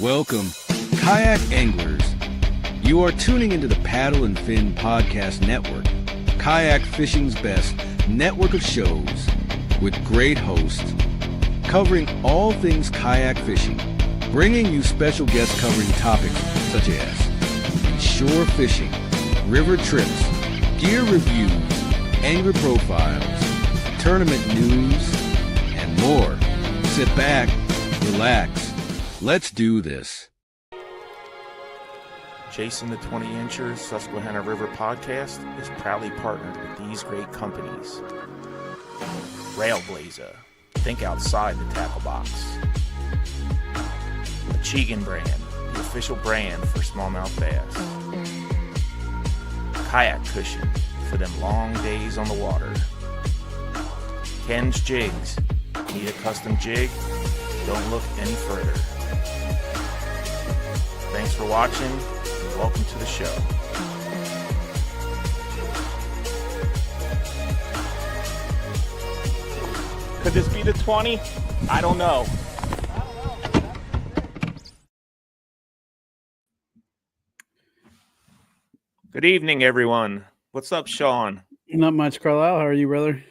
Welcome, kayak anglers. You are tuning into the Paddle and Fin Podcast Network, kayak fishing's best network of shows with great hosts covering all things kayak fishing, bringing you special guests covering topics such as shore fishing, river trips, gear reviews, angler profiles, tournament news, and more. Sit back, relax. Let's do this. Jason the 20-Incher Susquehanna River podcast is proudly partnered with these great companies. Railblazer, think outside the tackle box. Michigan brand, the official brand for smallmouth bass. Kayak cushion for them long days on the water. Ken's Jigs, need a custom jig? Don't look any further. Thanks for watching, and welcome to the show. Could this be the 20? I don't know. Good evening, everyone. What's up, Sean? Not much, Carlisle. How are you, brother?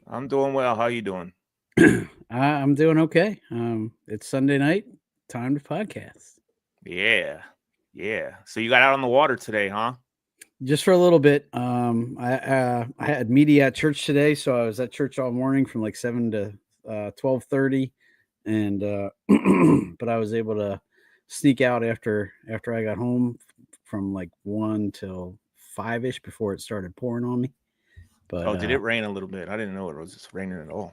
I'm doing well. How you doing? I'm doing okay. It's Sunday night. Time to podcast. Yeah. So you got out on the water today, huh? Just for a little bit. I had media at church today, so I was at church all morning from like 7 to 12:30, and but I was able to sneak out after I got home from like 1 till 5-ish before it started pouring on me. But did it rain a little bit? I didn't know it was just raining at all.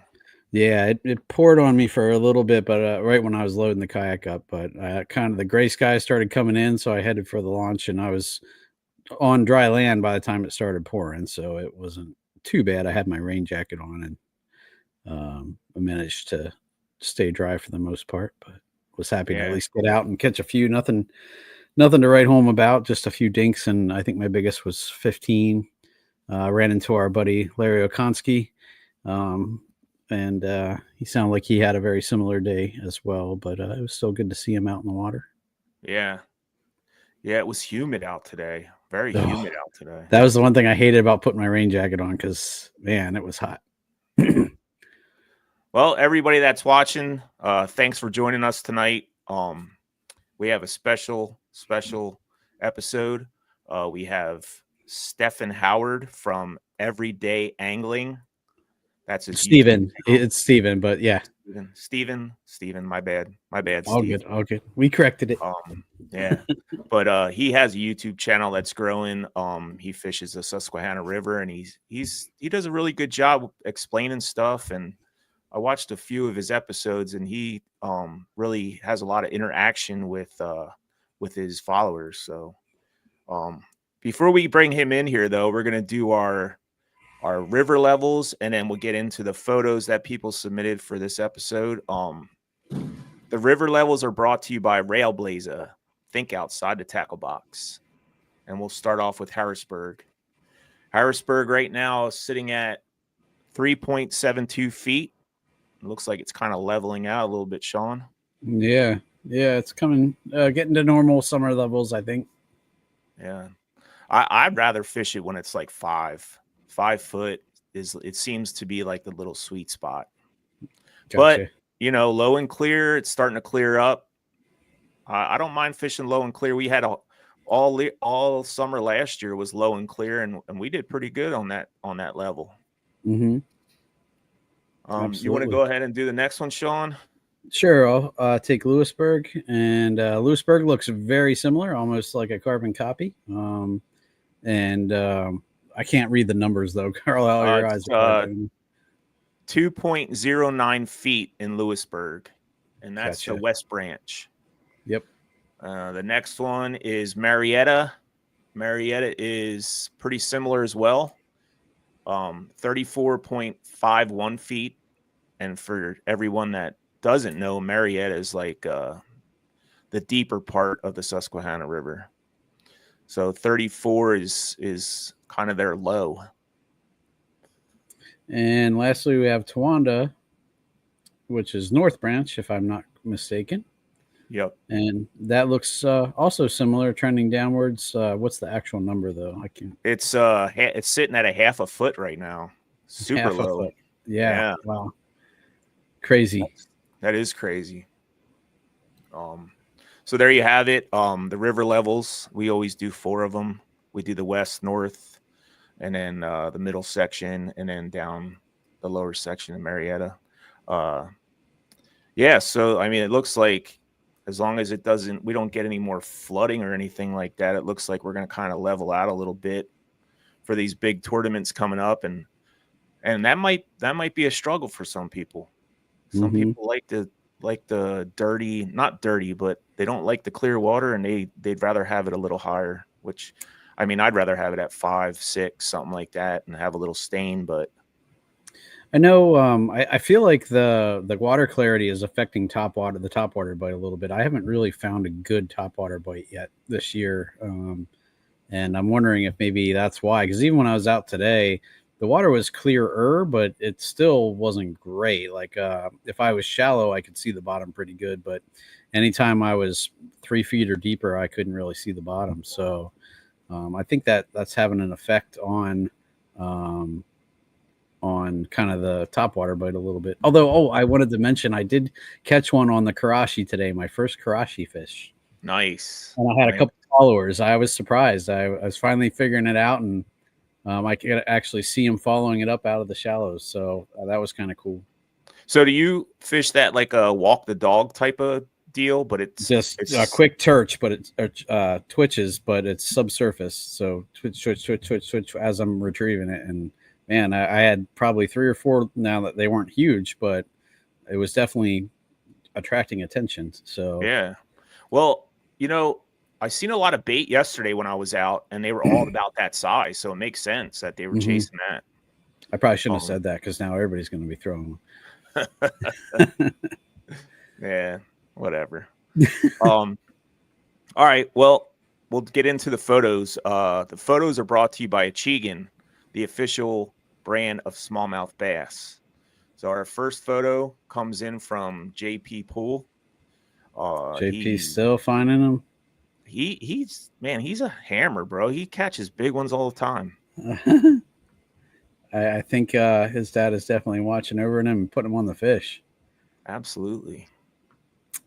Yeah, it poured on me for a little bit, but right when I was loading the kayak up, but kind of the gray sky started coming in, so I headed for the launch, and I was on dry land by the time it started pouring, so it wasn't too bad. I had my rain jacket on, and I managed to stay dry for the most part, but was happy to at least get out and catch a few. Nothing to write home about, just a few dinks, and I think my biggest was 15. Ran into our buddy Larry Okonski. And he sounded like he had a very similar day as well, but it was still good to see him out in the water. Yeah, it was humid out today. Very humid out today. That was the one thing I hated about putting my rain jacket on, because, man, it was hot. Well, everybody that's watching, thanks for joining us tonight. We have a special episode. We have Stephen Howard from Everyman Angling. That's his Steven. It's Steven, but yeah. Steven, my bad. All Steve. good. Okay. We corrected it. Yeah. But he has a YouTube channel that's growing. He fishes the Susquehanna River, and he does a really good job explaining stuff. And I watched a few of his episodes, and he really has a lot of interaction with his followers. So before we bring him in here, though, we're gonna do our river levels, and then we'll get into the photos that people submitted for this episode. The river levels are brought to you by Railblazer. Think outside the tackle box. And we'll start off with Harrisburg. Harrisburg right now is sitting at 3.72 feet. It looks like it's kind of leveling out a little bit, Sean. Yeah, it's coming, getting to normal summer levels, I think. Yeah. I'd rather fish it when it's like 5 foot. It seems to be like the little sweet spot. Gotcha. But low and clear, it's starting to clear up. I don't mind fishing low and clear. We had all summer last year was low and clear, and we did pretty good on that level. Mm-hmm. You want to go ahead and do the next one, Sean? Sure. I'll take Lewisburg, and Lewisburg looks very similar, almost like a carbon copy. I can't read the numbers, though. Carlisle, your eyes are 2.09 feet in Lewisburg, and that's Gotcha. the West Branch. Yep. The next one is Marietta. Marietta is pretty similar as well. 34.51 feet. And for everyone that doesn't know, Marietta is like the deeper part of the Susquehanna River. So 34 is kind of their low. And lastly, we have Towanda, which is North Branch, if I'm not mistaken. Yep. And that looks also similar, trending downwards. What's the actual number though? I can't. It's sitting at a half a foot right now. Super Half a low. foot. Yeah. Yeah. Wow. Crazy. That is crazy. So there you have it. The river levels, we always do 4 of them. We do the west, north, and then the middle section, and then down the lower section in Marietta. Yeah, so I mean, it looks like as long as we don't get any more flooding or anything like that, it looks like we're going to kind of level out a little bit for these big tournaments coming up, and that might be a struggle for some people. Some people like the dirty, not dirty, but they don't like the clear water, and they'd rather have it a little higher, which I mean, I'd rather have it at 5, 6, something like that, and have a little stain. But I know I feel like the water clarity is affecting the top water bite a little bit. I haven't really found a good top water bite yet this year. And I'm wondering if maybe that's why, because even when I was out today, the water was clearer, but it still wasn't great. Like if I was shallow, I could see the bottom pretty good, but anytime I was 3 feet or deeper, I couldn't really see the bottom. So I think that's having an effect on kind of the top water bite a little bit. Although, I wanted to mention I did catch one on the Karashi today, my first Karashi fish. nice. And I had a couple followers. I was surprised. I was finally figuring it out, and I could actually see him following it up out of the shallows. So that was kind of cool. So do you fish that like a walk the dog type of deal? But it's Just a quick turch, but it's twitches, but it's subsurface. So twitch as I'm retrieving it. And man, I had probably 3 or 4 now that they weren't huge, but it was definitely attracting attention. So yeah. Well, I seen a lot of bait yesterday when I was out, and they were all about that size. So it makes sense that they were chasing that. I probably shouldn't have said that, because now everybody's going to be throwing them. Yeah, whatever. All right. Well, we'll get into the photos. The photos are brought to you by Achigan, the official brand of smallmouth bass. So our first photo comes in from JP Poole. JP's still finding them. He's a hammer, bro. He catches big ones all the time. I think his dad is definitely watching over him and putting him on the fish. Absolutely.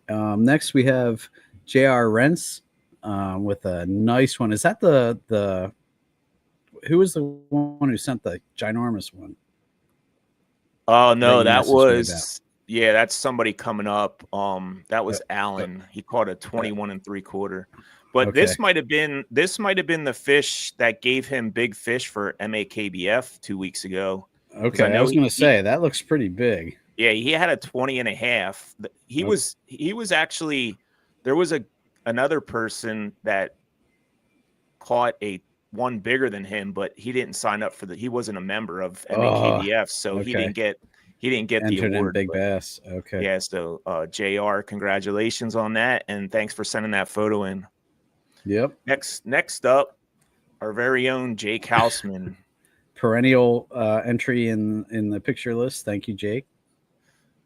Next we have JR Rents with a nice one. Is that the who was the one who sent the ginormous one? Oh no, that was that's somebody coming up. That was Alan. He caught a 21 3/4. But this might have been the fish that gave him big fish for MAKBF 2 weeks ago. Okay, I was going to say that looks pretty big. Yeah, he had a 20.5. He was actually, there was another person that caught a one bigger than him, but he didn't sign up he wasn't a member of MAKBF, so he didn't get the award. Big bass. Okay. Yeah, so JR, congratulations on that, and thanks for sending that photo in. Yep. Next up, our very own Jake Houseman. Perennial entry in the picture list. Thank you, Jake.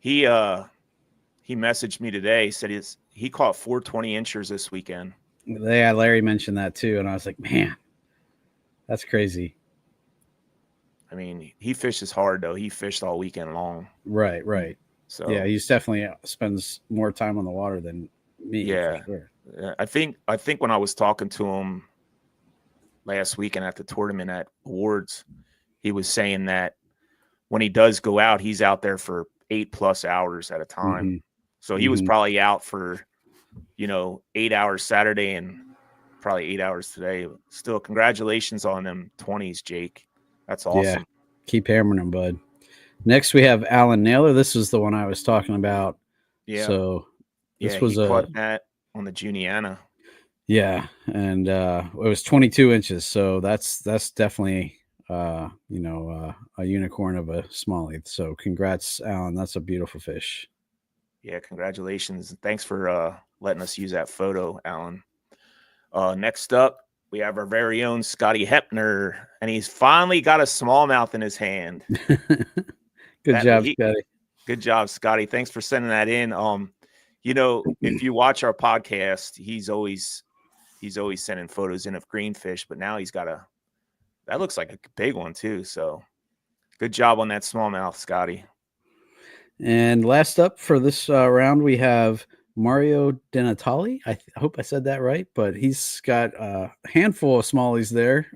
He messaged me today, said he caught 4 20-inchers this weekend. Yeah, Larry mentioned that too, and I was like, man, that's crazy. I mean, he fishes hard though. He fished all weekend long. Right. So yeah, he's definitely spends more time on the water than me. Yeah, for sure. I think when I was talking to him last weekend at the tournament at Awards, he was saying that when he does go out, he's out there for 8+ hours at a time. Mm-hmm. So he was probably out for 8 hours Saturday and probably 8 hours today. Still, congratulations on them 20s, Jake. That's awesome. Yeah, keep hammering them, bud. Next, we have Alan Naylor. This is the one I was talking about. Yeah. So this was he caught that on the Juniana. Yeah, and it was 22 inches. So that's definitely a unicorn of a smallie. So congrats, Alan. That's a beautiful fish. Yeah, congratulations. Thanks for letting us use that photo, Alan. Next up, we have our very own Scotty Hepner, and he's finally got a smallmouth in his hand. Good job, Scotty. Good job, Scotty. Thanks for sending that in. You know, if you watch our podcast, he's always sending photos in of greenfish, but now he's got that looks like a big one too. So good job on that smallmouth, Scotty. And last up for this round, we have Mario Denatali. I hope I said that right, but he's got a handful of smallies there.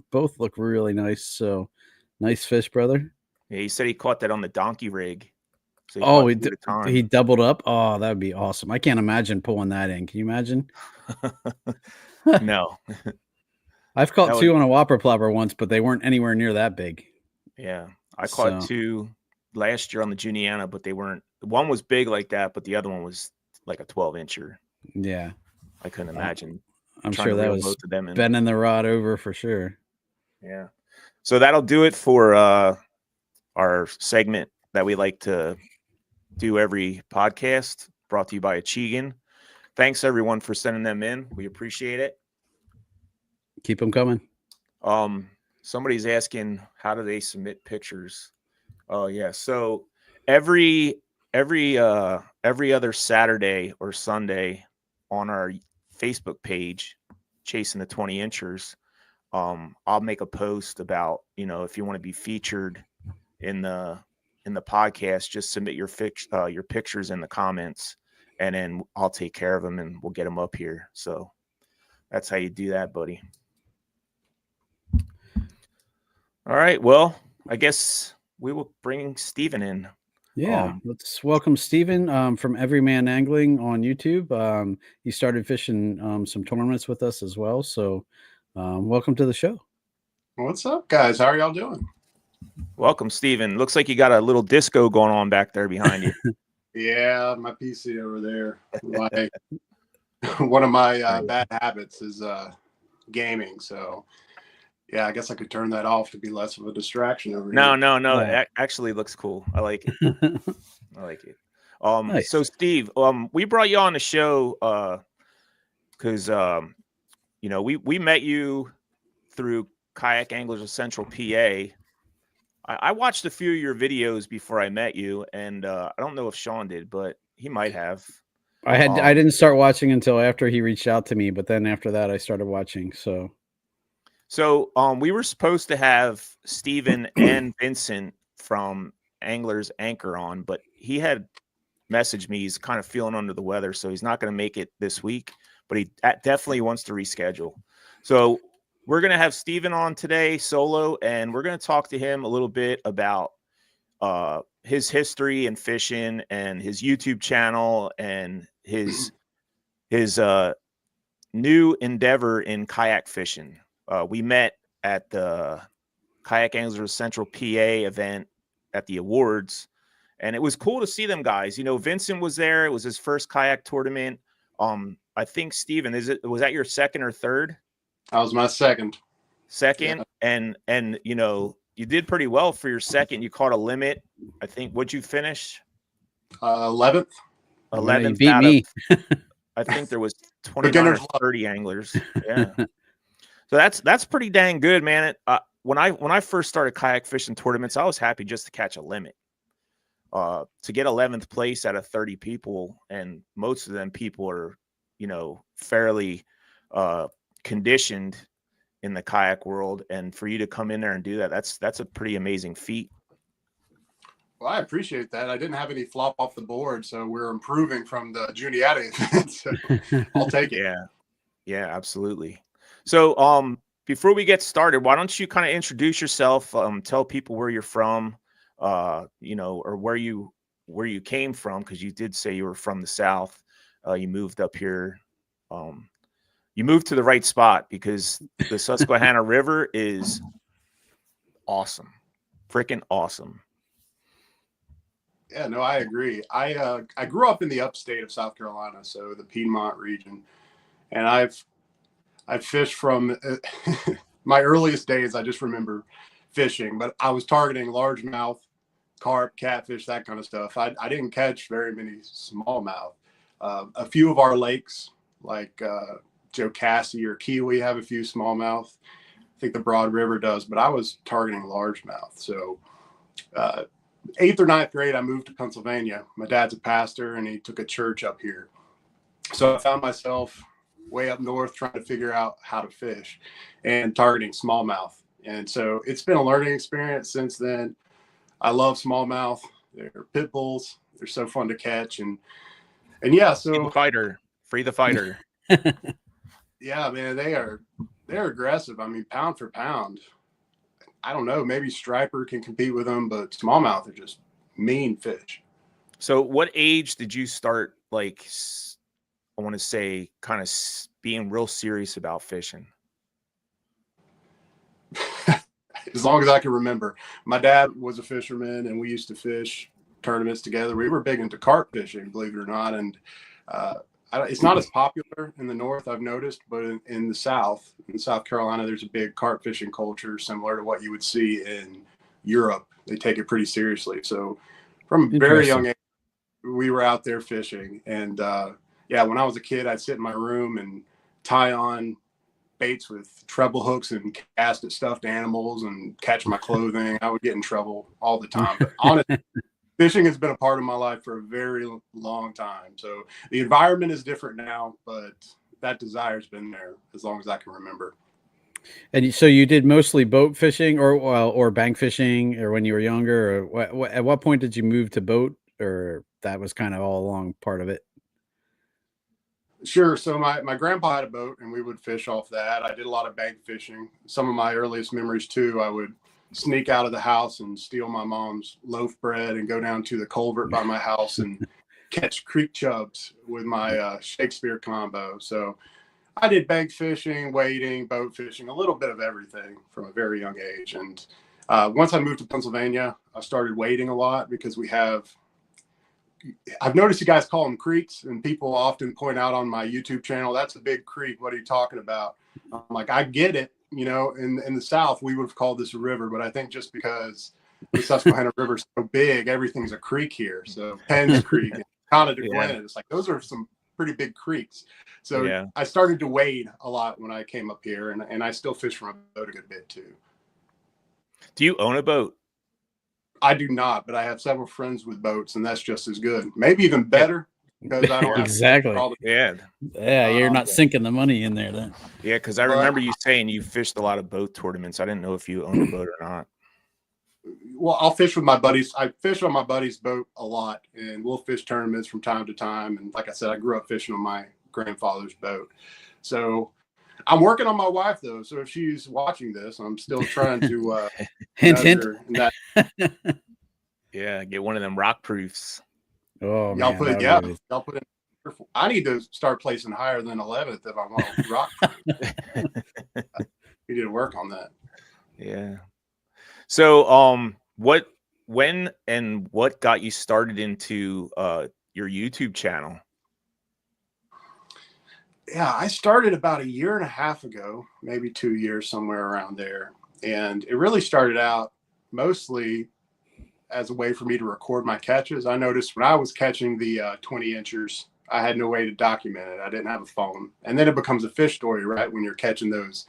Both look really nice. So nice fish, brother. Yeah, he said he caught that on the donkey rig. So he doubled up. Oh, that would be awesome. I can't imagine pulling that in. Can you imagine? No. I've caught two on a whopper plopper once, but they weren't anywhere near that big. Yeah. I caught two last year on the Juniana, but they weren't. One was big like that, but the other one was like a 12-incher. Yeah. I couldn't imagine. I'm sure that was both of them bending the rod over for sure. Yeah. So that'll do it for our segment that we like to do every podcast, brought to you by Achigan. Thanks everyone for sending them in. We appreciate it. Keep them coming. Somebody's asking, how do they submit pictures? Oh yeah. So every other Saturday or Sunday on our Facebook page, Chasing the 20-inchers, I'll make a post about, if you want to be featured in the podcast, just submit your pictures in the comments, and then I'll take care of them and we'll get them up here. So that's how you do that, buddy. All right. Well, I guess we will bring Steven in. Yeah, let's welcome Steven from Everyman Angling on YouTube. He started fishing some tournaments with us as well. So welcome to the show. What's up, guys? How are y'all doing? Welcome, Steven. Looks like you got a little disco going on back there behind you. Yeah, my PC over there. One of my bad habits is gaming. So, yeah, I guess I could turn that off to be less of a distraction over here. No. Yeah. It actually looks cool. I like it. I like it. Nice. So, Steve, we brought you on the show because, we met you through Kayak Anglers of Central PA. I watched a few of your videos before I met you, and I don't know if Sean did, but he might have. I didn't start watching until after he reached out to me, but then after that I started watching. So we were supposed to have Steven and Vincent from Anglers Anchor on, but he had messaged me. He's kind of feeling under the weather, so he's not going to make it this week, but he definitely wants to reschedule. So we're going to have Steven on today solo, and we're going to talk to him a little bit about his history in fishing and his YouTube channel and his new endeavor in kayak fishing. We met at the Kayak Anglers Central PA event at the awards, and it was cool to see them guys. Vincent was there. It was his first kayak tournament. I think Steven, was that your second or third? That was my second. Yeah. And you did pretty well for your second. You caught a limit. I think, what'd you finish? 11th. 11th. You beat me. I think there was 29 or 30 anglers. Yeah. So that's pretty dang good, man. When I first started kayak fishing tournaments, I was happy just to catch a limit. To get 11th place out of 30 people, and most of them people are, fairly conditioned in the kayak world, and for you to come in there and do that, that's a pretty amazing feat. Well, I appreciate that. I didn't have any flop off the board, so we're improving from the Juniata event. So I'll take it. Yeah, absolutely. So before we get started, why don't you kind of introduce yourself, tell people where you're from, or where you came from, because you did say you were from the South. You moved up here. You moved to the right spot, because the Susquehanna River is awesome. Freaking awesome. Yeah, no, I agree. I grew up in the upstate of South Carolina, so the Piedmont region, and I've fished from my earliest days. I just remember fishing, but I was targeting largemouth, carp, catfish, that kind of stuff. I didn't catch very many smallmouth. A few of our lakes, like Jocassee or Kiwi, have a few smallmouth. I think the Broad River does, but I was targeting largemouth. So 8th or 9th grade, I moved to Pennsylvania. My dad's a pastor, and he took a church up here. So I found myself way up north trying to figure out how to fish and targeting smallmouth. And so it's been a learning experience since then. I love smallmouth. They're pit bulls. They're so fun to catch. And yeah, so free the fighter. Yeah, man, they're aggressive. I mean, pound for pound. I don't know, maybe striper can compete with them, but smallmouth are just mean fish. So what age did you start, like, I want to say, kind of being real serious about fishing? As long as I can remember. My dad was a fisherman, and we used to fish tournaments together. We were big into carp fishing, believe it or not. And it's not as popular in the north, I've noticed, but in the south, in South Carolina, there's a big carp fishing culture similar to what you would see in Europe. They take it pretty seriously. So from a very young age, we were out there fishing. And yeah, when I was a kid, I'd sit in my room and tie on baits with treble hooks and cast at stuffed animals and catch my clothing. I would get in trouble all the time. But honestly, fishing has been a part of my life for a very long time. So the environment is different now, but that desire's been there as long as I can remember. And so you did mostly boat fishing or bank fishing, or when you were younger, or at what point did you move to boat, or that was kind of all along part of it? Sure. So my grandpa had a boat, and we would fish off that. I did a lot of bank fishing. Some of my earliest memories too, I would sneak out of the house and steal my mom's loaf bread and go down to the culvert by my house and catch creek chubs with my Shakespeare combo. So I did bank fishing, wading, boat fishing, a little bit of everything from a very young age. And once I moved to Pennsylvania, I started wading a lot because I've noticed you guys call them creeks, and people often point out on my YouTube channel, that's a big creek. What are you talking about? I'm like, I get it. You know, in the South, we would have called this a river, but I think just because the Susquehanna River is so big, everything's a creek here. So Penn's Creek, and Conda de Glenn, it's like, those are some pretty big creeks. So I started to wade a lot when I came up here, and I still fish from a boat a good bit too. Do you own a boat? I do not, but I have several friends with boats, and that's just as good. Maybe even better. Because I don't have exactly. You're not sinking the money in there then. Yeah, because I remember you saying you fished a lot of boat tournaments. I didn't know if you owned a boat or not. Well, I'll fish with my buddies. I fish on my buddy's boat a lot, and we'll fish tournaments from time to time. And like I said, I grew up fishing on my grandfather's boat. So I'm working on my wife, though. So if she's watching this, I'm still trying to hint. Yeah, get one of them rock proofs. Oh, y'all put in. I need to start placing higher than 11th if I want to rock. We need to work on that. Yeah. So, when and what got you started into your YouTube channel? Yeah, I started about 1.5 years ago, maybe 2 years, somewhere around there, and it really started out mostly as a way for me to record my catches. I noticed when I was catching the 20 inchers, I had no way to document it. I didn't have a phone. And then it becomes a fish story, right? When you're catching those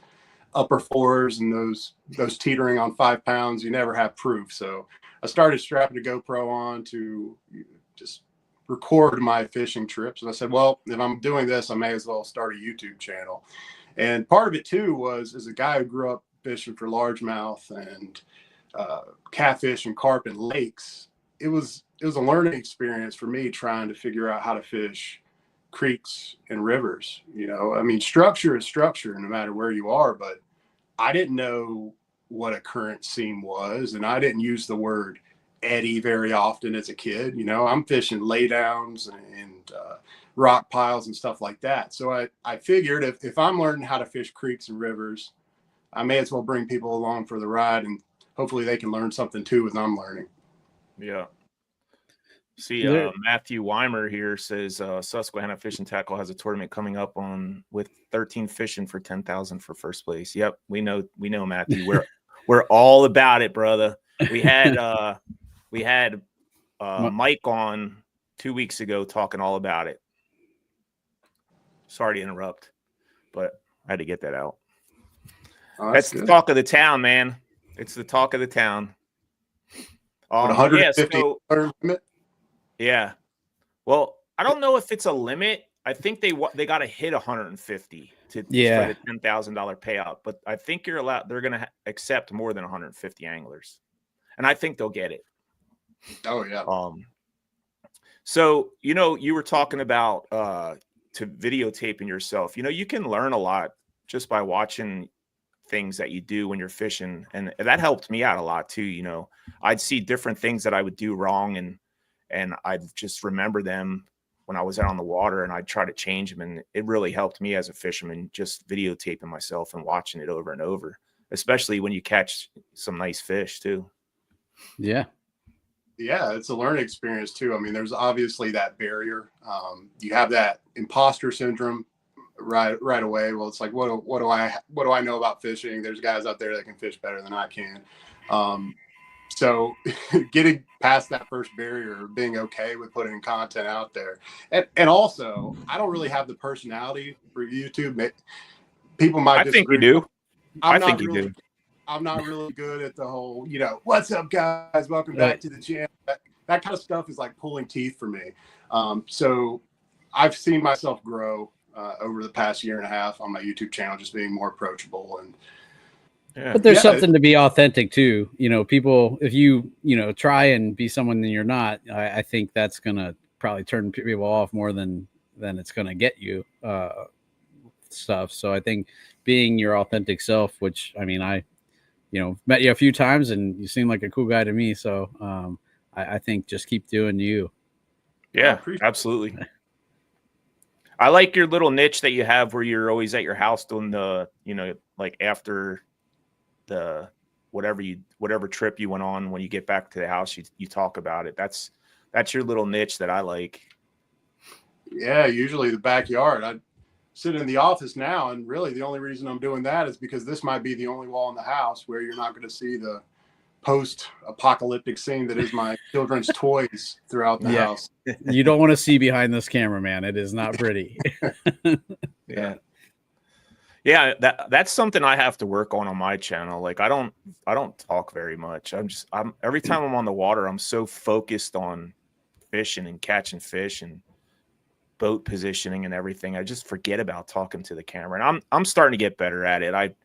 upper fours and those teetering on 5 pounds, you never have proof. So I started strapping a GoPro on to just record my fishing trips. And I said, well, if I'm doing this, I may as well start a YouTube channel. And part of it too was, as a guy who grew up fishing for largemouth and catfish and carp in lakes, it was a learning experience for me trying to figure out how to fish creeks and rivers. You know, I mean, structure is structure no matter where you are, but I didn't know what a current seam was, and I didn't use the word eddy very often as a kid. You know, I'm fishing laydowns and rock piles and stuff like that. So I figured if I'm learning how to fish creeks and rivers, I may as well bring people along for the ride, and hopefully they can learn something too as I'm learning. Yeah. See, Matthew Weimer here says Susquehanna Fishing Tackle has a tournament coming up with 13 fishing for 10,000 for first place. Yep, we know, Matthew. We're all about it, brother. We had Mike on 2 weeks ago talking all about it. Sorry to interrupt, but I had to get that out. That's the talk of the town, man. It's the talk of the town. Yeah, $150 limit? yeah. Well, I don't know if it's a limit. I think they got to hit 150 for the $10,000 payout, but I think you're allowed. They're going to accept more than 150 anglers, and I think they'll get it. Oh yeah. So you were talking about to videotaping yourself. You can learn a lot just by watching things that you do when you're fishing, and that helped me out a lot too. I'd see different things that I would do wrong, and I'd just remember them when I was out on the water, and I'd try to change them. And it really helped me as a fisherman, just videotaping myself and watching it over and over, especially when you catch some nice fish too. Yeah. Yeah, it's a learning experience too. I mean, there's obviously that barrier. You have that imposter syndrome right away. Well, it's like, what do I know about fishing? There's guys out there that can fish better than I can. So getting past that first barrier, being okay with putting content out there. And also, I don't really have the personality for YouTube. People might disagree. I think you do. I think you do. I'm not really good at the whole, what's up, guys? Welcome back to the channel. That kind of stuff is like pulling teeth for me. So I've seen myself grow over the past year and a half on my YouTube channel, just being more approachable. And but there's something to be authentic too. People, if you try and be someone that you're not, I think that's gonna probably turn people off more than it's gonna get you stuff. So I think being your authentic self, which I mean, I met you a few times and you seem like a cool guy to me. So I think just keep doing you. Yeah, absolutely. I like your little niche that you have where you're always at your house doing the, like after the whatever trip you went on, when you get back to the house, you talk about it. That's your little niche that I like. Yeah, usually the backyard. I sit in the office now, and really the only reason I'm doing that is because this might be the only wall in the house where you're not going to see the post-apocalyptic scene that is my children's toys throughout the house. You don't want to see behind this camera, man. It is not pretty. Yeah, that's something I have to work on my channel. Like I don't talk very much. I'm every time I'm on the water, I'm so focused on fishing and catching fish and boat positioning and everything. I just forget about talking to the camera. And I'm starting to get better at it.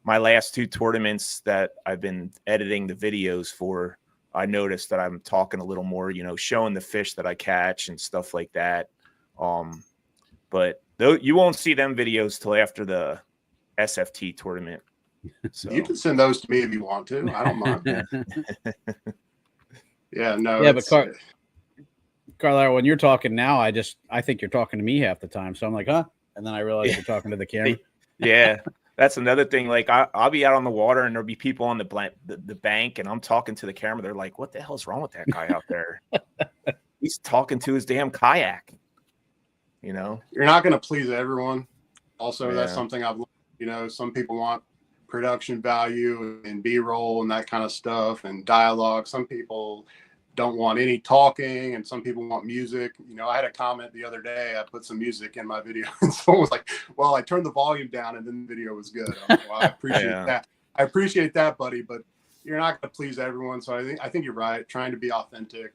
My last 2 tournaments that I've been editing the videos for, I noticed that I'm talking a little more, showing the fish that I catch and stuff like that. But you won't see them videos till after the SFT tournament. So you can send those to me if you want to. I don't mind. Yeah, no. Yeah, but Carlisle, when you're talking now, I think you're talking to me half the time. So I'm like, huh? And then I realize you're talking to the camera. Yeah, that's another thing. Like I'll be out on the water and there'll be people on the bank, and I'm talking to the camera. They're like, "What the hell's wrong with that guy out there? He's talking to his damn kayak." You're not going to please everyone. Also, that's something I've learned. Some people want production value and B-roll and that kind of stuff and dialogue. Some people don't want any talking, and some people want music. I had a comment the other day. I put some music in my video, and someone was like, "Well, I turned the volume down, and then the video was good." I'm like, well, I appreciate that. I appreciate that, buddy. But you're not going to please everyone. So I think you're right. Trying to be authentic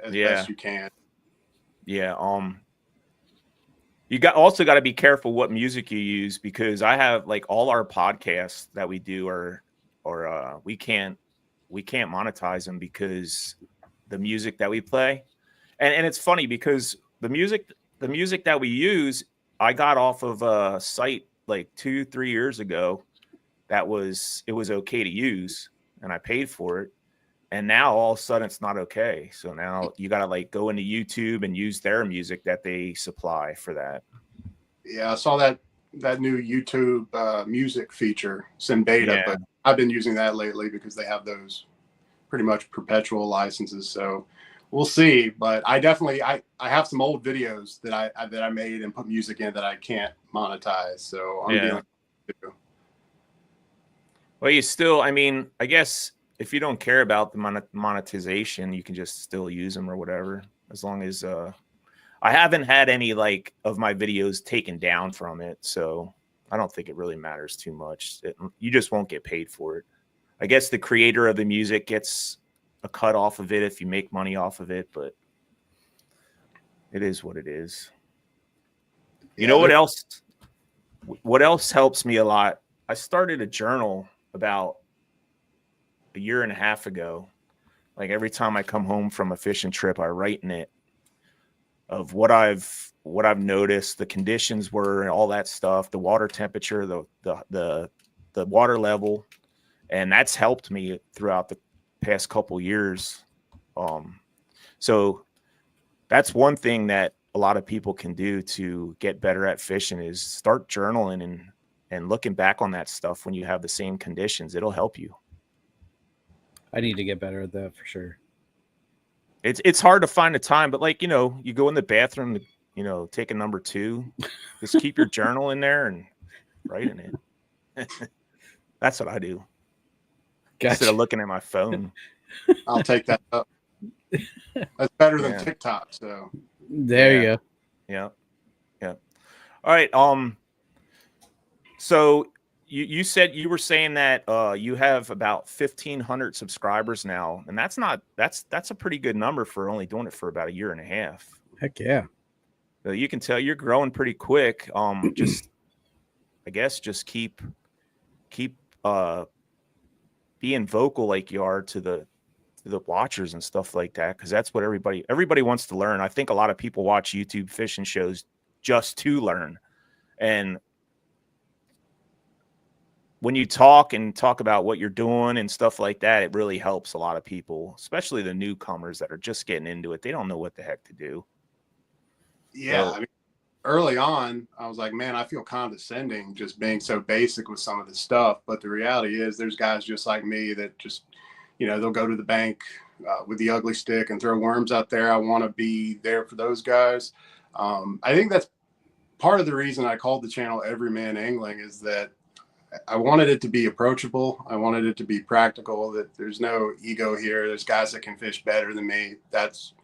as best you can. Yeah. You also got to be careful what music you use, because I have like all our podcasts that we do are we can't monetize them because the music that we play. And it's funny because the music that we use, I got off of a site like 2-3 years ago it was okay to use, and I paid for it. And now all of a sudden it's not okay. So now you got to like go into YouTube and use their music that they supply for that. Yeah, I saw that new YouTube music feature. It's in beta, but I've been using that lately because they have those pretty much perpetual licenses. So we'll see. But I definitely I have some old videos that I made and put music in that I can't monetize. So I'm dealing with it. Well, you still, I mean, I guess if you don't care about the monetization, you can just still use them or whatever, as long as I haven't had any like of my videos taken down from it, so I don't think it really matters too much. You just won't get paid for it. I guess the creator of the music gets a cut off of it if you make money off of it, but it is what it is. You know what else? What else helps me a lot? I started a journal about a year and a half ago. Like every time I come home from a fishing trip, I write in it of what I've noticed, the conditions were, and all that stuff, the water temperature, the water level, and that's helped me throughout the past couple years. So that's one thing that a lot of people can do to get better at fishing is start journaling and looking back on that stuff when you have the same conditions. It'll help you. I need to get better at that for sure. It's hard to find the time, but like, you know, you go in the bathroom, you know, take a number 2, just keep your journal in there and write in it. That's what I do. Gotcha. Instead of looking at my phone. I'll take that up. That's better than TikTok. So there you go. Yeah. All right. So you said you were saying that you have about 1,500 subscribers now, and that's a pretty good number for only doing it for about a year and a half. Heck yeah. So you can tell you're growing pretty quick. Just I guess just keep being vocal like you are to the watchers and stuff like that, because that's what everybody wants to learn. I think a lot of people watch YouTube fishing shows just to learn, and when you talk about what you're doing and stuff like that, it really helps a lot of people, especially the newcomers that are just getting into it. They don't know what the heck to do. Yeah, I mean, early on, I was like, man, I feel condescending just being so basic with some of the stuff. But the reality is there's guys just like me that just, you know, they'll go to the bank with the ugly stick and throw worms out there. I want to be there for those guys. I think that's part of the reason I called the channel Everyman Angling, is that I wanted it to be approachable. I wanted it to be practical, that there's no ego here. There's guys that can fish better than me. That's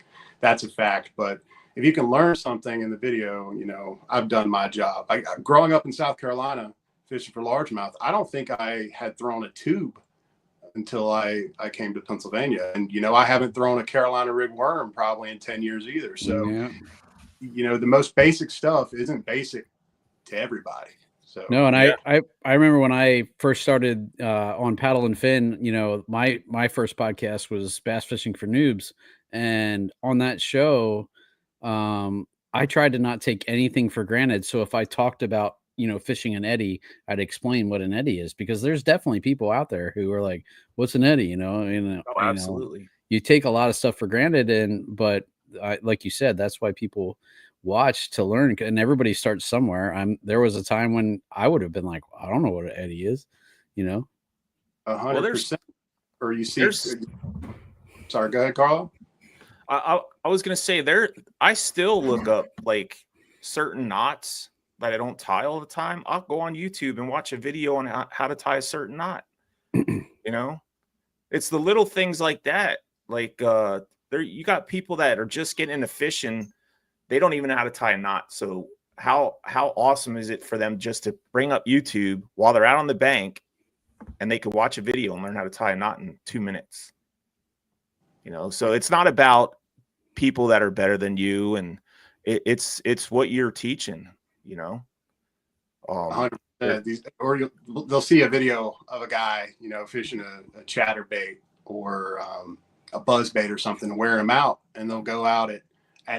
a fact. But if you can learn something in the video, you know, I've done my job. Growing up in South Carolina, fishing for largemouth, I don't think I had thrown a tube until I came to Pennsylvania. And, you know, I haven't thrown a Carolina rig worm probably in 10 years either. So, you know, the most basic stuff isn't basic to everybody. So, no, and I remember when I first started on Paddle and Fin, you know, my first podcast was Bass Fishing for Noobs, and on that show, I tried to not take anything for granted. So if I talked about, you know, fishing an eddy, I'd explain what an eddy is, because there's definitely people out there who are like, "What's an eddy?" You know, and absolutely. You take a lot of stuff for granted, but like you said, that's why people watch to learn, and everybody starts somewhere. There was a time when I would have been like, I don't know what an eddy is, you know. 100%. Or you see, sorry, go ahead, Carl. I was gonna say I still look up like certain knots that I don't tie all the time. I'll go on YouTube and watch a video on how to tie a certain knot. You know, it's the little things like that. Like you got people that are just getting into fishing. They don't even know how to tie a knot. So how awesome is it for them just to bring up YouTube while they're out on the bank, and they could watch a video and learn how to tie a knot in 2 minutes? You know, so it's not about people that are better than you, and it's what you're teaching, you know. 100%. They'll see a video of a guy, you know, fishing a chatterbait or a buzzbait or something, wearing them out, and they'll go out at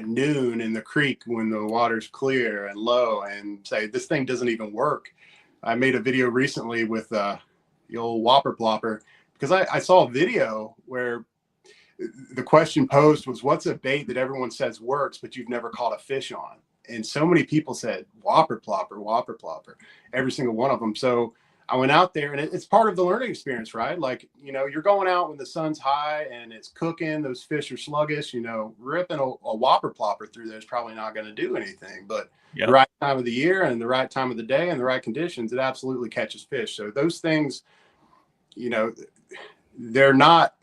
noon in the creek when the water's clear and low and say, this thing doesn't even work. I made a video recently with the old whopper plopper, because I saw a video where the question posed was, what's a bait that everyone says works, but you've never caught a fish on? And so many people said whopper plopper, every single one of them. So I went out there, and it's part of the learning experience, right? Like, you know, you're going out when the sun's high and it's cooking, those fish are sluggish, you know, ripping a whopper plopper through there is probably not going to do anything, but the right time of the year and the right time of the day and the right conditions, it absolutely catches fish. So those things, you know, they're not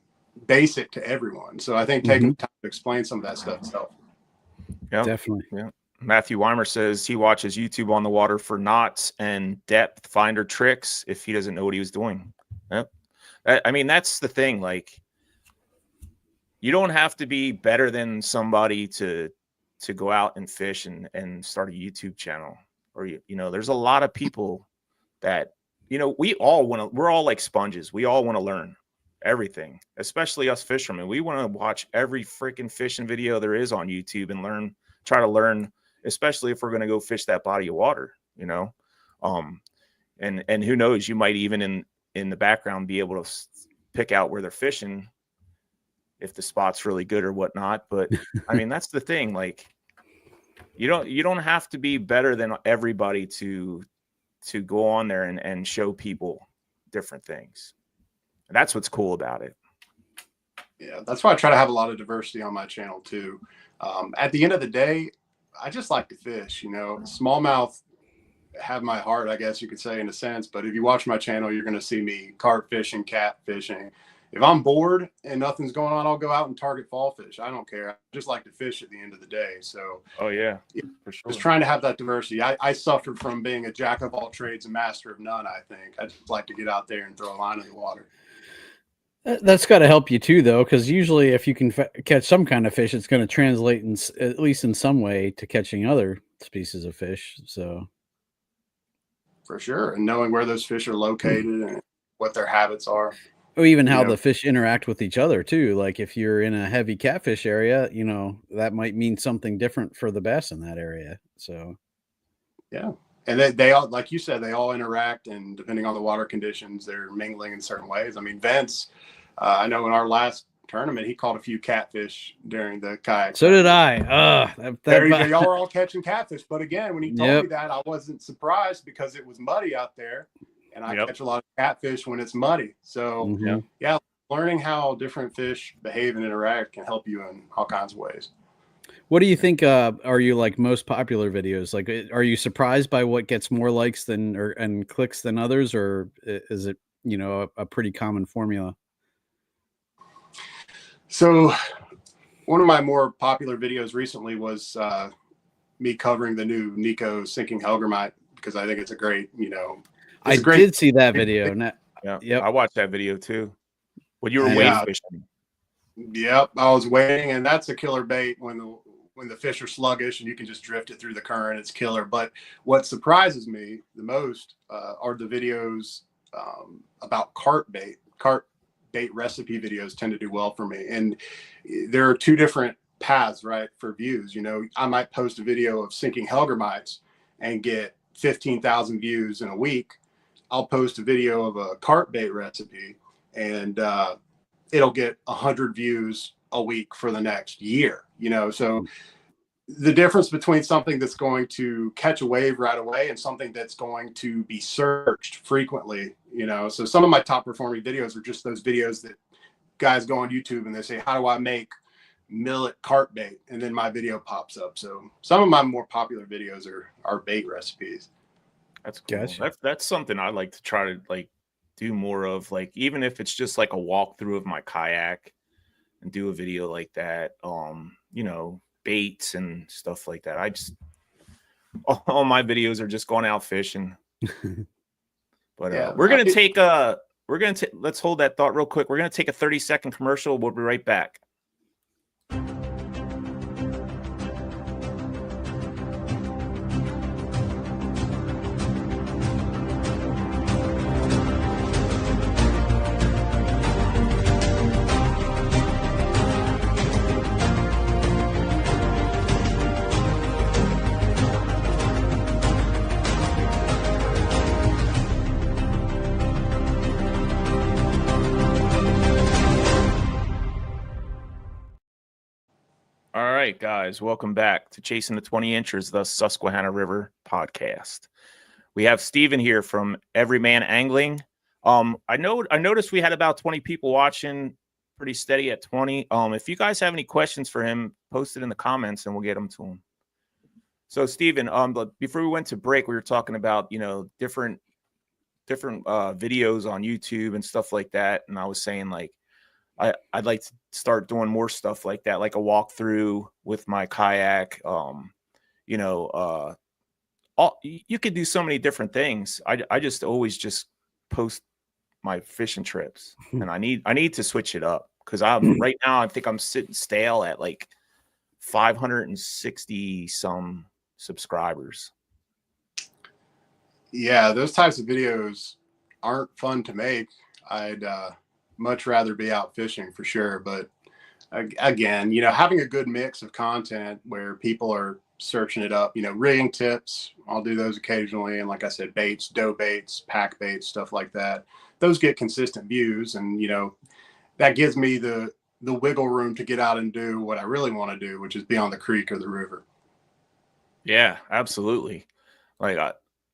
basic to everyone. So I think taking the time to explain some of that stuff itself. Yeah, definitely. Yeah. Matthew Weimer says he watches YouTube on the water for knots and depth finder tricks if he doesn't know what he was doing. Yep. I mean, that's the thing. Like, you don't have to be better than somebody to go out and fish and start a YouTube channel. Or, you know, there's a lot of people that, you know, we're all like sponges. We all want to learn everything, especially us fishermen. We want to watch every freaking fishing video there is on YouTube and try to learn, especially if we're going to go fish that body of water, you know? And who knows, you might even in the background be able to pick out where they're fishing if the spot's really good or whatnot. But I mean, that's the thing. Like, you don't have to be better than everybody to go on there and show people different things. And that's what's cool about it. Yeah, that's why I try to have a lot of diversity on my channel too. At the end of the day, I just like to fish, you know. Smallmouth have my heart, I guess you could say, in a sense. But if you watch my channel, you're going to see me carp fishing, cat fishing. If I'm bored and nothing's going on, I'll go out and target fall fish. I don't care. I just like to fish at the end of the day. So, oh yeah, for sure. Just trying to have that diversity. I suffered from being a jack of all trades and master of none. I think I just like to get out there and throw a line in the water. That's got to help you too, though, because usually if you can catch some kind of fish, it's going to translate at least in some way to catching other species of fish. So. For sure. And knowing where those fish are located and what their habits are. Or even how the fish interact with each other too. Like if you're in a heavy catfish area, you know, that might mean something different for the bass in that area. So. Yeah. And they all, like you said, they all interact, and depending on the water conditions, they're mingling in certain ways. I mean, Vince, I know in our last tournament, he caught a few catfish during the kayak. So did I. Y'all were all catching catfish. But again, when he told me that, I wasn't surprised because it was muddy out there, and I catch a lot of catfish when it's muddy. So yeah, learning how different fish behave and interact can help you in all kinds of ways. What do you think are your like most popular videos? Like, are you surprised by what gets more likes and clicks than others, or is it, you know, a pretty common formula? So one of my more popular videos recently was me covering the new Nico sinking Helgermite, because I think it's a great, you know. I did see that video. Yeah, I watched that video too. When you were wade fishing. Yep, I was waiting, and that's a killer bait when the fish are sluggish and you can just drift it through the current. It's killer. But what surprises me the most are the videos about carp bait. Carp bait recipe videos tend to do well for me, and there are two different paths, right, for views. You know, I might post a video of sinking Helgermites and get 15,000 views in a week. I'll post a video of a carp bait recipe, and it'll get 100 views a week for the next year, you know. So the difference between something that's going to catch a wave right away and something that's going to be searched frequently, you know. So some of my top performing videos are just those videos that guys go on YouTube and they say, how do I make millet carp bait? And then my video pops up. So some of my more popular videos are bait recipes. That's cool. Gotcha. That's something I like to try to like do more of, like, even if it's just like a walkthrough of my kayak and do a video like that, you know, baits and stuff like that. I just, all my videos are just going out fishing. But let's hold that thought real quick. We're going to take a 30-second commercial. We'll be right back. All right, guys, welcome back to Chasing the 20 Inches, the Susquehanna River podcast. We have Steven here from Everyman Angling. I noticed we had about 20 people watching, pretty steady at 20. If you guys have any questions for him, post it in the comments and we'll get them to him. So, Steven, before we went to break, we were talking about, you know, different videos on YouTube and stuff like that, and I was saying, like, I'd like to start doing more stuff like that, like a walkthrough with my kayak. You know, you could do so many different things. I just always just post my fishing trips, and I need to switch it up Because I'm right now, I think I'm sitting stale at like 560 some subscribers. Yeah, those types of videos aren't fun to make. I'd much rather be out fishing for sure. But again, having a good mix of content where people are searching it up, rigging tips, I'll do those occasionally. And like I said, baits, dough baits, pack baits, stuff like that. Those get consistent views. And, that gives me the wiggle room to get out and do what I really want to do, which is be on the creek or the river. Yeah, absolutely. Like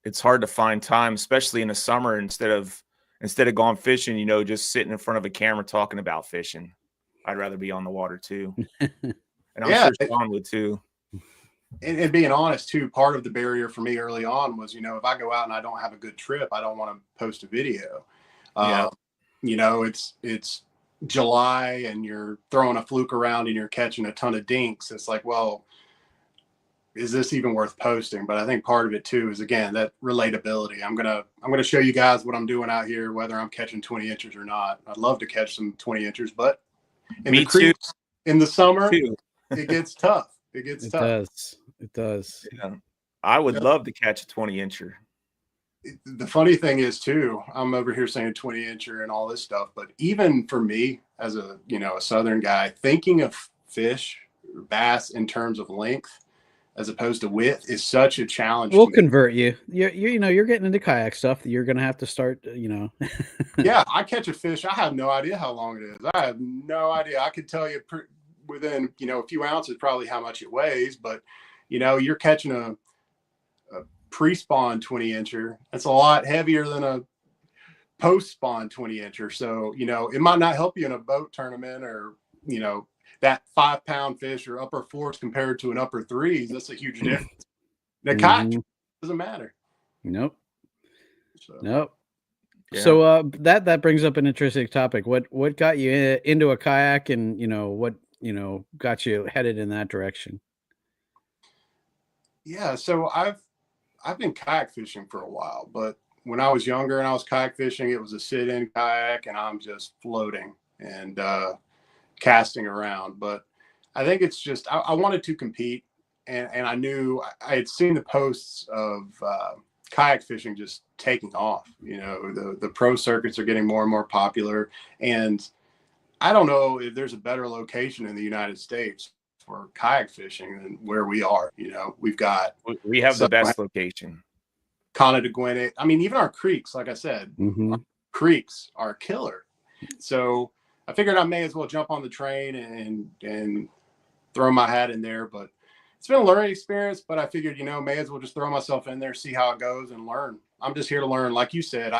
it's hard to find time, especially in the summer, instead of going fishing, just sitting in front of a camera talking about fishing. I'd rather be on the water too. And I'm sure Sean would too. And being honest too, part of the barrier for me early on was, if I go out and I don't have a good trip, I don't want to post a video. Yeah. It's July and you're throwing a fluke around and you're catching a ton of dinks. It's like, well, is this even worth posting? But I think part of it too is, again, that relatability. I'm gonna show you guys what I'm doing out here, whether I'm catching 20 inches or not. I'd love to catch some 20 inches, but in the creeks in the summer, it gets tough. It does. Yeah. I would love to catch a 20 incher. The funny thing is too, I'm over here saying 20 incher and all this stuff, but even for me as a Southern guy, thinking of fish, bass in terms of length as opposed to width is such a challenge. We'll convert you. You're getting into kayak stuff. You're going to have to start, Yeah, I catch a fish. I have no idea how long it is. I have no idea. I could tell you within, a few ounces, probably how much it weighs, but you're catching a pre-spawn 20 incher. That's a lot heavier than a post-spawn 20 incher. So, it might not help you in a boat tournament or, that 5-pound fish or upper fours compared to an upper threes. That's a huge difference. The kayak doesn't matter. Nope. Nope. Yeah. So that brings up an interesting topic. What got you into a kayak, and what got you headed in that direction? Yeah, so I've been kayak fishing for a while, but when I was younger and I was kayak fishing, it was a sit-in kayak and I'm just floating and casting around. But I think it's just I wanted to compete, and I knew I had seen the posts of kayak fishing just taking off. The pro circuits are getting more and more popular, and I don't know if there's a better location in the United States for kayak fishing than where we are. We have the best location. Cana de Gwinnett. I mean, even our creeks, like I said, our creeks are killer. So I figured I may as well jump on the train and throw my hat in there. But it's been a learning experience, but I figured, may as well just throw myself in there, see how it goes, and learn. I'm just here to learn. Like you said,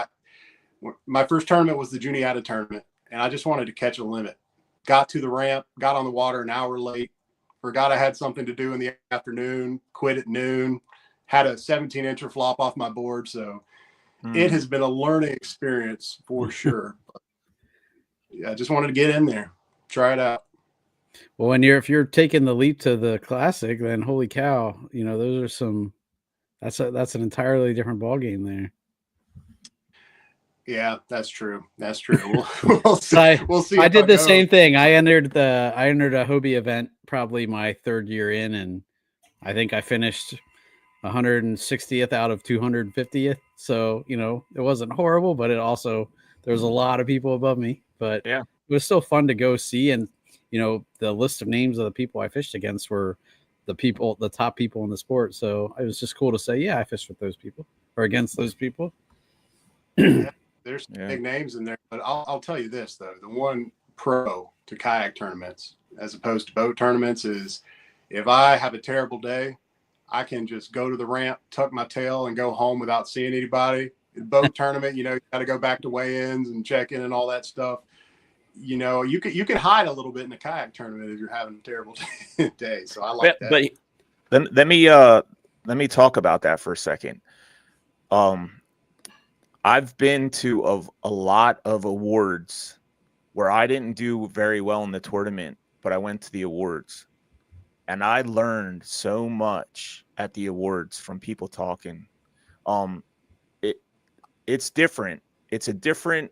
my first tournament was the Juniata tournament, and I just wanted to catch a limit. Got to the ramp, got on the water an hour late, forgot I had something to do in the afternoon, quit at noon, had a 17-incher flop off my board. So it has been a learning experience for sure. But yeah, I just wanted to get in there, try it out. Well, if you're taking the leap to the classic, then holy cow, those are that's an entirely different ballgame there. Yeah, that's true. That's true. We'll see. We'll see. I did the same thing. I entered a Hobie event probably my third year in, and I think I finished 160th out of 250th. So, it wasn't horrible, but there was a lot of people above me, but yeah, it was still fun to go see. And, the list of names of the people I fished against were the top people in the sport. So it was just cool to say, yeah, I fished with those people or against those people. Yeah, there's big names in there, but I'll tell you this though, the one pro to kayak tournaments as opposed to boat tournaments is if I have a terrible day, I can just go to the ramp, tuck my tail, and go home without seeing anybody. In boat tournament, you got to go back to weigh-ins and check in and all that stuff. You can hide a little bit in a kayak tournament if you're having a terrible day. So I like that. But let me talk about that for a second. I've been to a lot of awards where I didn't do very well in the tournament, but I went to the awards. And I learned so much at the awards from people talking. It's different. It's a different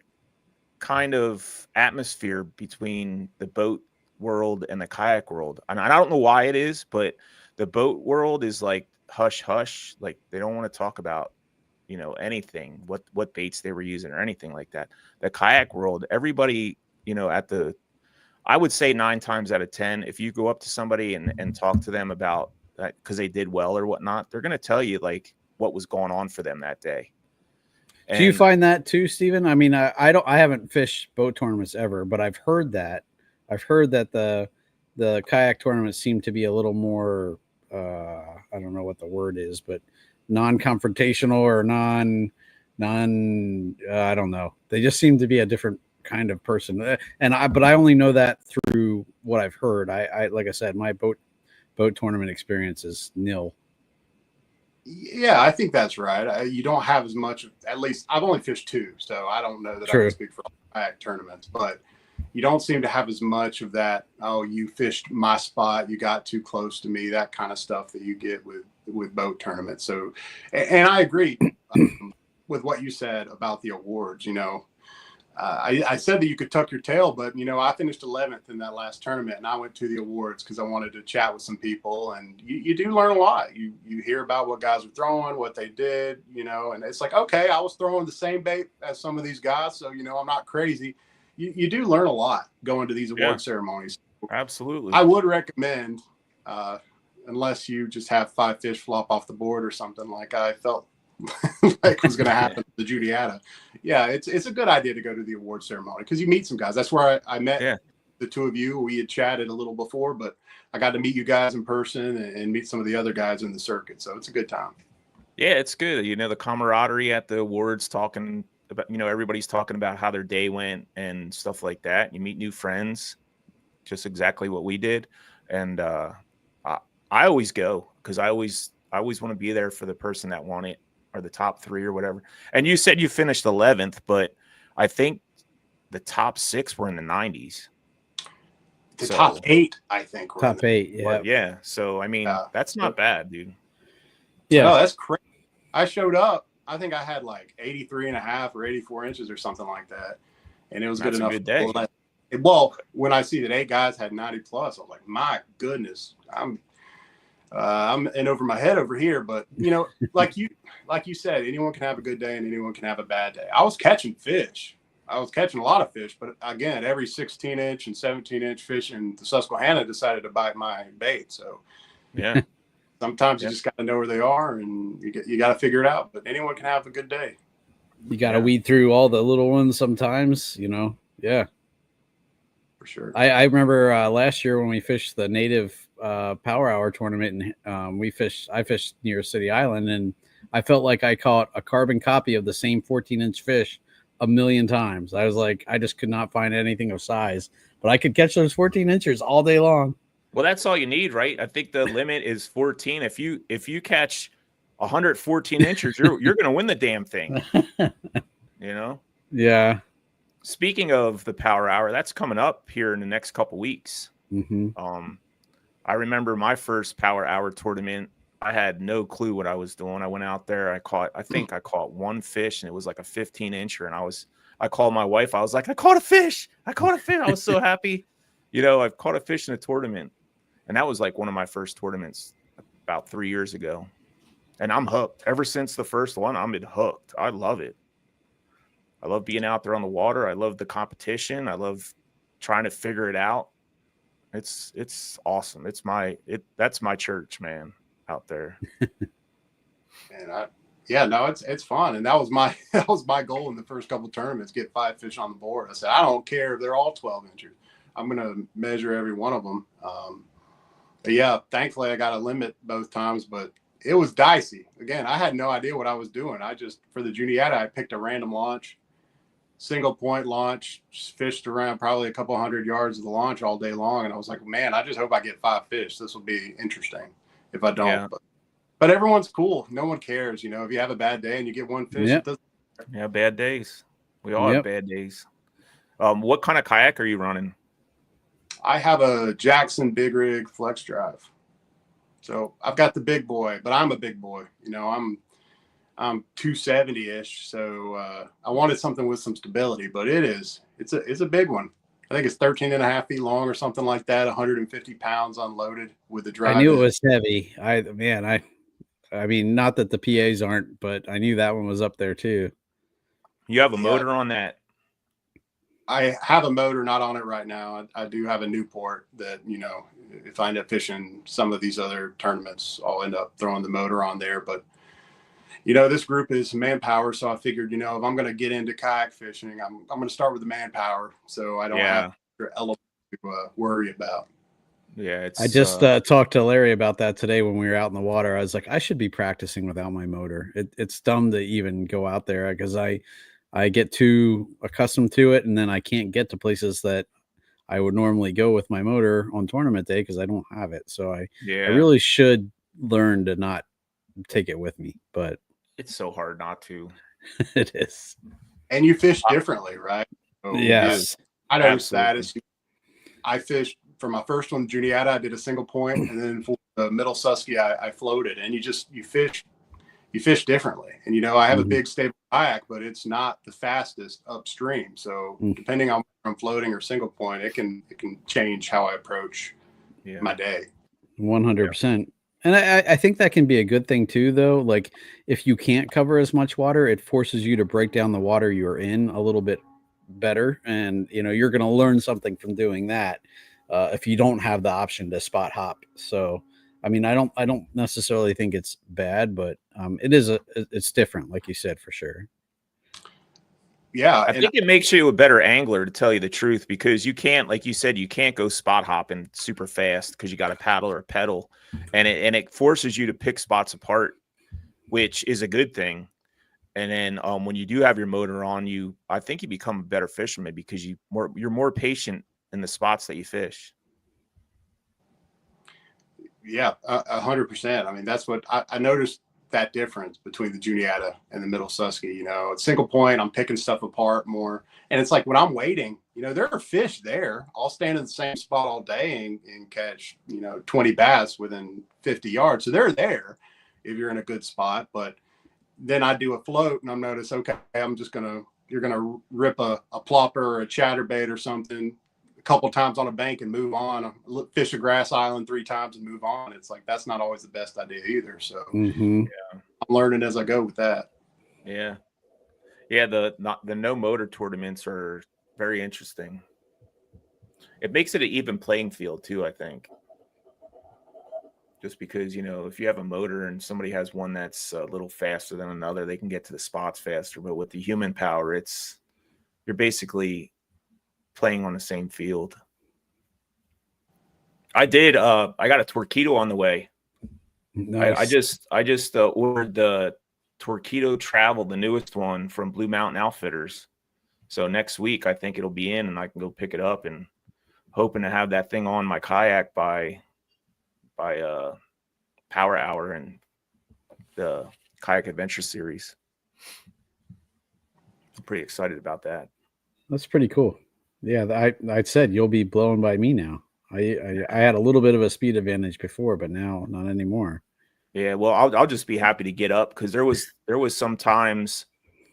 kind of atmosphere between the boat world and the kayak world. And I don't know why it is, but the boat world is like hush hush. Like they don't want to talk about, anything, what baits they were using or anything like that. The kayak world, everybody, I would say 9 times out of 10, if you go up to somebody and talk to them about that because they did well or whatnot, they're going to tell you like what was going on for them that day. Do you find that too, Stephen? I mean, I haven't fished boat tournaments ever, but I've heard that the kayak tournaments seem to be a little more, I don't know what the word is, but non-confrontational or I don't know. They just seem to be a different kind of person. But I only know that through what I've heard. I like I said, my boat tournament experience is nil. Yeah, I think that's right. You don't have as much, at least I've only fished 2, so I don't know that I can speak for all kayak tournaments, but you don't seem to have as much of that, oh, you fished my spot, you got too close to me, that kind of stuff that you get with boat tournaments. So, and I agree with what you said about the awards. I said that you could tuck your tail, but I finished 11th in that last tournament, and I went to the awards because I wanted to chat with some people, and you do learn a lot. You hear about what guys are throwing, what they did, and it's like, okay, I was throwing the same bait as some of these guys, so I'm not crazy. You do learn a lot going to these award ceremonies. Absolutely. I would recommend, unless you just have 5 fish flop off the board or something like I felt like was going to happen to the Judiata. Yeah, it's a good idea to go to the award ceremony because you meet some guys. That's where I met the 2 of you. We had chatted a little before, but I got to meet you guys in person and meet some of the other guys in the circuit. So it's a good time. Yeah, it's good. The camaraderie at the awards, talking about, everybody's talking about how their day went and stuff like that. You meet new friends, just exactly what we did. And I always go because I always want to be there for the person that won it, or the top 3 or whatever. And you said you finished 11th, but I think the top 6 were in the 90s. The top 8, I think. Top 8, yeah. Yeah. So, I mean, that's not bad, dude. Yeah. No, that's crazy. I showed up. I think I had like 83.5 or 84 inches or something like that. And it was good enough. A good day. Well, when I see that 8 guys had 90 plus, I was like, my goodness, I'm in over my head over here. But, like you said, anyone can have a good day and anyone can have a bad day. I was catching fish. I was catching a lot of fish. But, again, every 16-inch and 17-inch fish in the Susquehanna decided to bite my bait. So, yeah, sometimes you just got to know where they are and you got to figure it out. But anyone can have a good day. You got to weed through all the little ones sometimes, Yeah. For sure. I remember last year when we fished the native Power Hour tournament, and I fished near City Island, and I felt like I caught a carbon copy of the same 14-inch fish a million times. I was like, I just could not find anything of size, but I could catch those 14 inchers all day long. Well, that's all you need, right? I think the limit is 14. If you catch 114 inchers, you're going to win the damn thing. Yeah. Speaking of the Power Hour, that's coming up here in the next couple weeks. Mm-hmm. I remember my first Power Hour tournament. I had no clue what I was doing. I went out there. I think I caught 1 fish, and it was like a 15-incher. And I called my wife. I was like, I caught a fish. I was so happy. I've caught a fish in a tournament, and that was like one of my first tournaments about 3 years ago. And I'm hooked. Ever since the first one, I'm been hooked. I love it. I love being out there on the water. I love the competition. I love trying to figure it out. It's awesome. That's my church, man, out there. And it's fun. And that was my goal in the first couple of tournaments, get 5 fish on the board. I said, I don't care if they're all 12 inches. I'm going to measure every one of them. But yeah, thankfully I got a limit both times, but it was dicey. Again, I had no idea what I was doing. For the Juniata, I picked a random launch, single point launch, fished around probably a couple 100 yards of the launch all day long. And I was like, man, I just hope I get 5 fish. This will be interesting if I don't. Yeah. But everyone's cool. No one cares. If you have a bad day and you get 1 fish, yep. Bad days. We all have bad days. What kind of kayak are you running? I have a Jackson Big Rig Flex Drive. So I've got the big boy, but I'm a big boy. I'm 270-ish, so I wanted something with some stability, but it's a big one. I think it's 13 and a half feet long or something like that, 150 pounds unloaded with the drive. I knew it was heavy. I mean, not that the PAs aren't, but I knew that one was up there too. You have a motor on that? I have a motor, not on it right now. I do have a Newport that, if I end up fishing some of these other tournaments, I'll end up throwing the motor on there. But, this group is manpower. So I figured, if I'm going to get into kayak fishing, I'm going to start with the manpower. So I don't have an element to worry about. Yeah. I just talked to Larry about that today when we were out in the water. I was like, I should be practicing without my motor. It's dumb to even go out there because I get too accustomed to it, and then I can't get to places that I would normally go with my motor on tournament day because I don't have it. So I really should learn to not take it with me, but it's so hard not to. It is. And you fish differently, right? So, yes. I noticed that I fished for my first one, Juniata, I did a single point, and then for the middle Susquehanna, I floated, and you fish differently. And, I have a big stable kayak, but it's not the fastest upstream. So depending on whether I'm floating or single point, it can change how I approach my day. 100%. And I think that can be a good thing too, though. Like if you can't cover as much water, it forces you to break down the water you're in a little bit better. And, you're going to learn something from doing that if you don't have the option to spot hop. So, I mean, I don't necessarily think it's bad, but it's different, like you said, for sure. Yeah. I think it makes you a better angler, to tell you the truth, because you can't, like you said, you can't go spot hopping super fast because you got a paddle or a pedal, and it forces you to pick spots apart, which is a good thing. And then when you do have your motor on, I think you become a better fisherman because you're more patient in the spots that you fish. Yeah, 100%. I mean, that's what I noticed, that difference between the Juniata and the middle Susquehanna. At single point, I'm picking stuff apart more. And it's like when I'm waiting, there are fish there. I'll stand in the same spot all day and catch, 20 bass within 50 yards. So they're there if you're in a good spot. But then I do a float and I'm notice, okay, you're going to rip a plopper or a chatterbait or something a couple times on a bank and move on, fish a grass island 3 times and move on. It's like, that's not always the best idea either. So I'm learning as I go with that. Yeah. Yeah. The no motor tournaments are very interesting. It makes it an even playing field too, I think. Just because, if you have a motor and somebody has one that's a little faster than another, they can get to the spots faster. But with the human power, you're basically playing on the same field. I got a Torpedo on the way. Nice. I just ordered the Torpedo Travel, the newest one from Blue Mountain Outfitters. So next week I think it'll be in and I can go pick it up, and hoping to have that thing on my kayak by Power Hour and the Kayak Adventure Series. I'm pretty excited about that. That's pretty cool. Yeah, I said you'll be blown by me now. I had a little bit of a speed advantage before, but now not anymore. Yeah, well, I'll just be happy to get up, because there was some times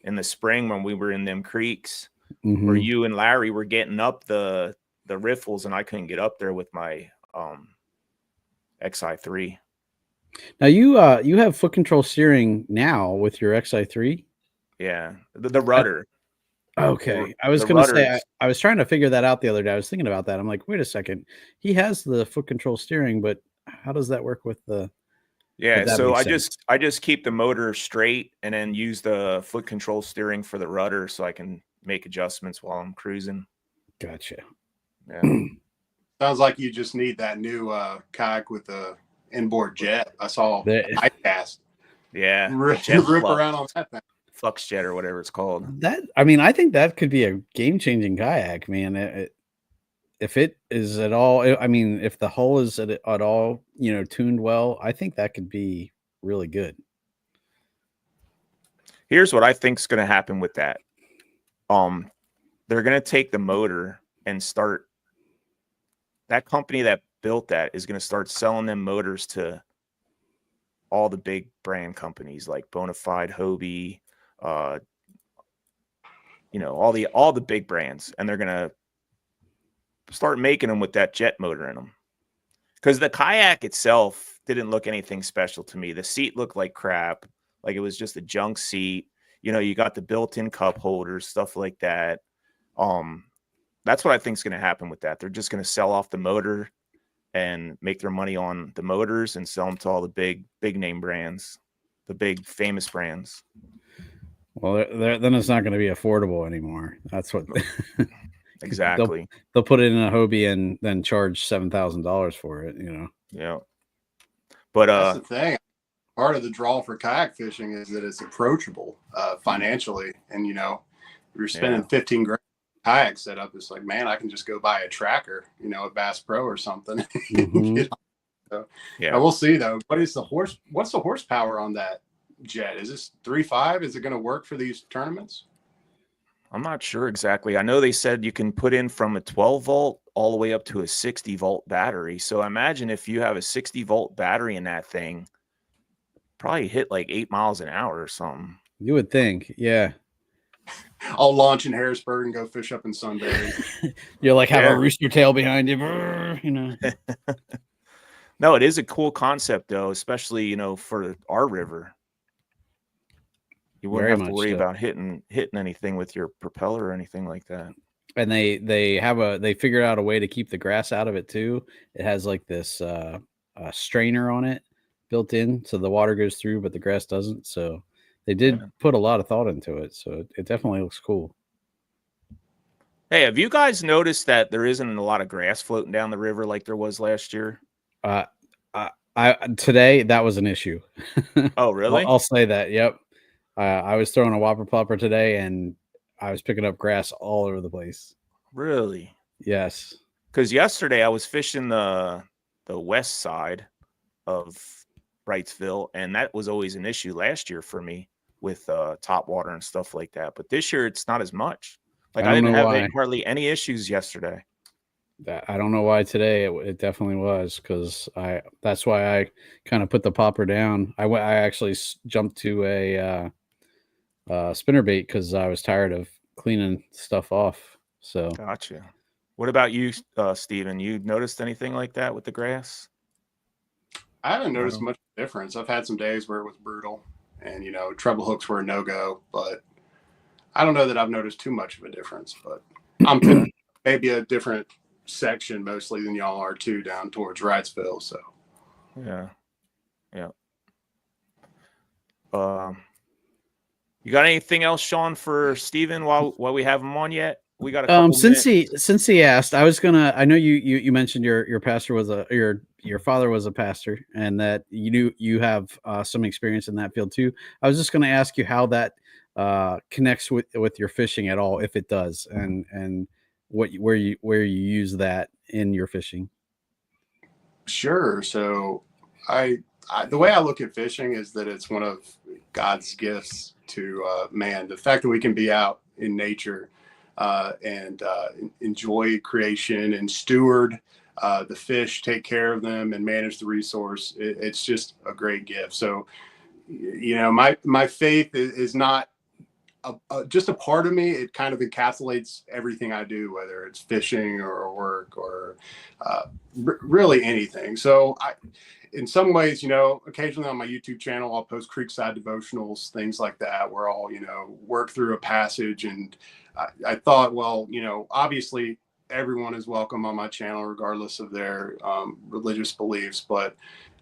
in the spring when we were in them creeks where you and Larry were getting up the riffles, and I couldn't get up there with my XI3. Now you have foot control steering now with your XI3. Yeah, the rudder. Okay. I was going to say, I was trying to figure that out the other day. I was thinking about that. I'm like, wait a second. He has the foot control steering, but how does that work with the... Yeah, so I just keep the motor straight and then use the foot control steering for the rudder so I can make adjustments while I'm cruising. Gotcha. Yeah. Sounds like you just need that new kayak with the inboard jet. I saw iCast. Yeah. Rip around on that thing. Flux jet or whatever it's called. I think that could be a game-changing kayak, man. If it is at all, if the hull is at all, tuned well, I think that could be really good. Here's what I think is going to happen with that. They're going to take the motor and that company that built that is going to start selling them motors to all the big brand companies like Bonafide, Hobie, all the big brands, and they're gonna start making them with that jet motor in them. Because the kayak itself didn't look anything special to me. The seat looked like crap, like it was just a junk seat. You got the built-in cup holders, stuff like that. That's what I think is going to happen with that. They're just going to sell off the motor and make their money on the motors and sell them to all the big name brands, the big famous brands. Well, then it's not going to be affordable anymore. That's what exactly. They'll put it in a Hobie and then charge $7,000 for it. Yeah. But that's the thing. Part of the draw for kayak fishing is that it's approachable financially, and if you're spending 15 grand kayak setup, it's like, man, I can just go buy a tracker, a Bass Pro or something. Mm-hmm. So, we'll see though. What's the horsepower on that jet? Is this 3.5? Is it going to work for these tournaments? I'm not sure exactly. I know they said you can put in from a 12 volt all the way up to a 60 volt battery. So imagine if you have a 60 volt battery in that thing, probably hit like 8 miles an hour or something. You would think, yeah. I'll launch in Harrisburg and go fish up in Sunbury. You'll like have a rooster tail behind you, No, it is a cool concept though, especially for our river. You wouldn't have to worry about hitting anything with your propeller or anything like that. And they figured out a way to keep the grass out of it too. It has like this strainer on it built in, so the water goes through, but the grass doesn't. So they did put a lot of thought into it. So it definitely looks cool. Hey, have you guys noticed that there isn't a lot of grass floating down the river like there was last year? Today that was an issue. Oh, really? I'll say that. Yep. I was throwing a whopper plopper today, and I was picking up grass all over the place. Really? Yes. Because yesterday I was fishing the west side of Wrightsville, and that was always an issue last year for me with top water and stuff like that. But this year it's not as much. Like I didn't have hardly any issues yesterday. I don't know why today it definitely was, because that's why I kind of put the popper down. I actually jumped to a spinnerbait because I was tired of cleaning stuff off. So gotcha. What about you, Steven? You noticed anything like that with the grass? I haven't noticed much difference. I've had some days where it was brutal, and treble hooks were a no-go, but I don't know that I've noticed too much of a difference. But I'm maybe a different section mostly than y'all are too, down towards Wrightsville. So yeah. You got anything else, Sean, for Steven while we have him on yet? We got a couple since he asked, I was gonna. I know you mentioned your pastor was your father was a pastor, and that you have some experience in that field too. I was just gonna ask you how that connects with your fishing at all, if it does, and where you use that in your fishing. Sure. So the way I look at fishing is that it's one of God's gifts to man. The fact that we can be out in nature and enjoy creation and steward the fish, take care of them, and manage the resource. It's just a great gift. So, my faith is not just a part of me. It kind of encapsulates everything I do, whether it's fishing or work or really anything. So in some ways, occasionally on my YouTube channel, I'll post creekside devotionals, things like that, where I'll, work through a passage. And I thought, well, obviously everyone is welcome on my channel, regardless of their religious beliefs. But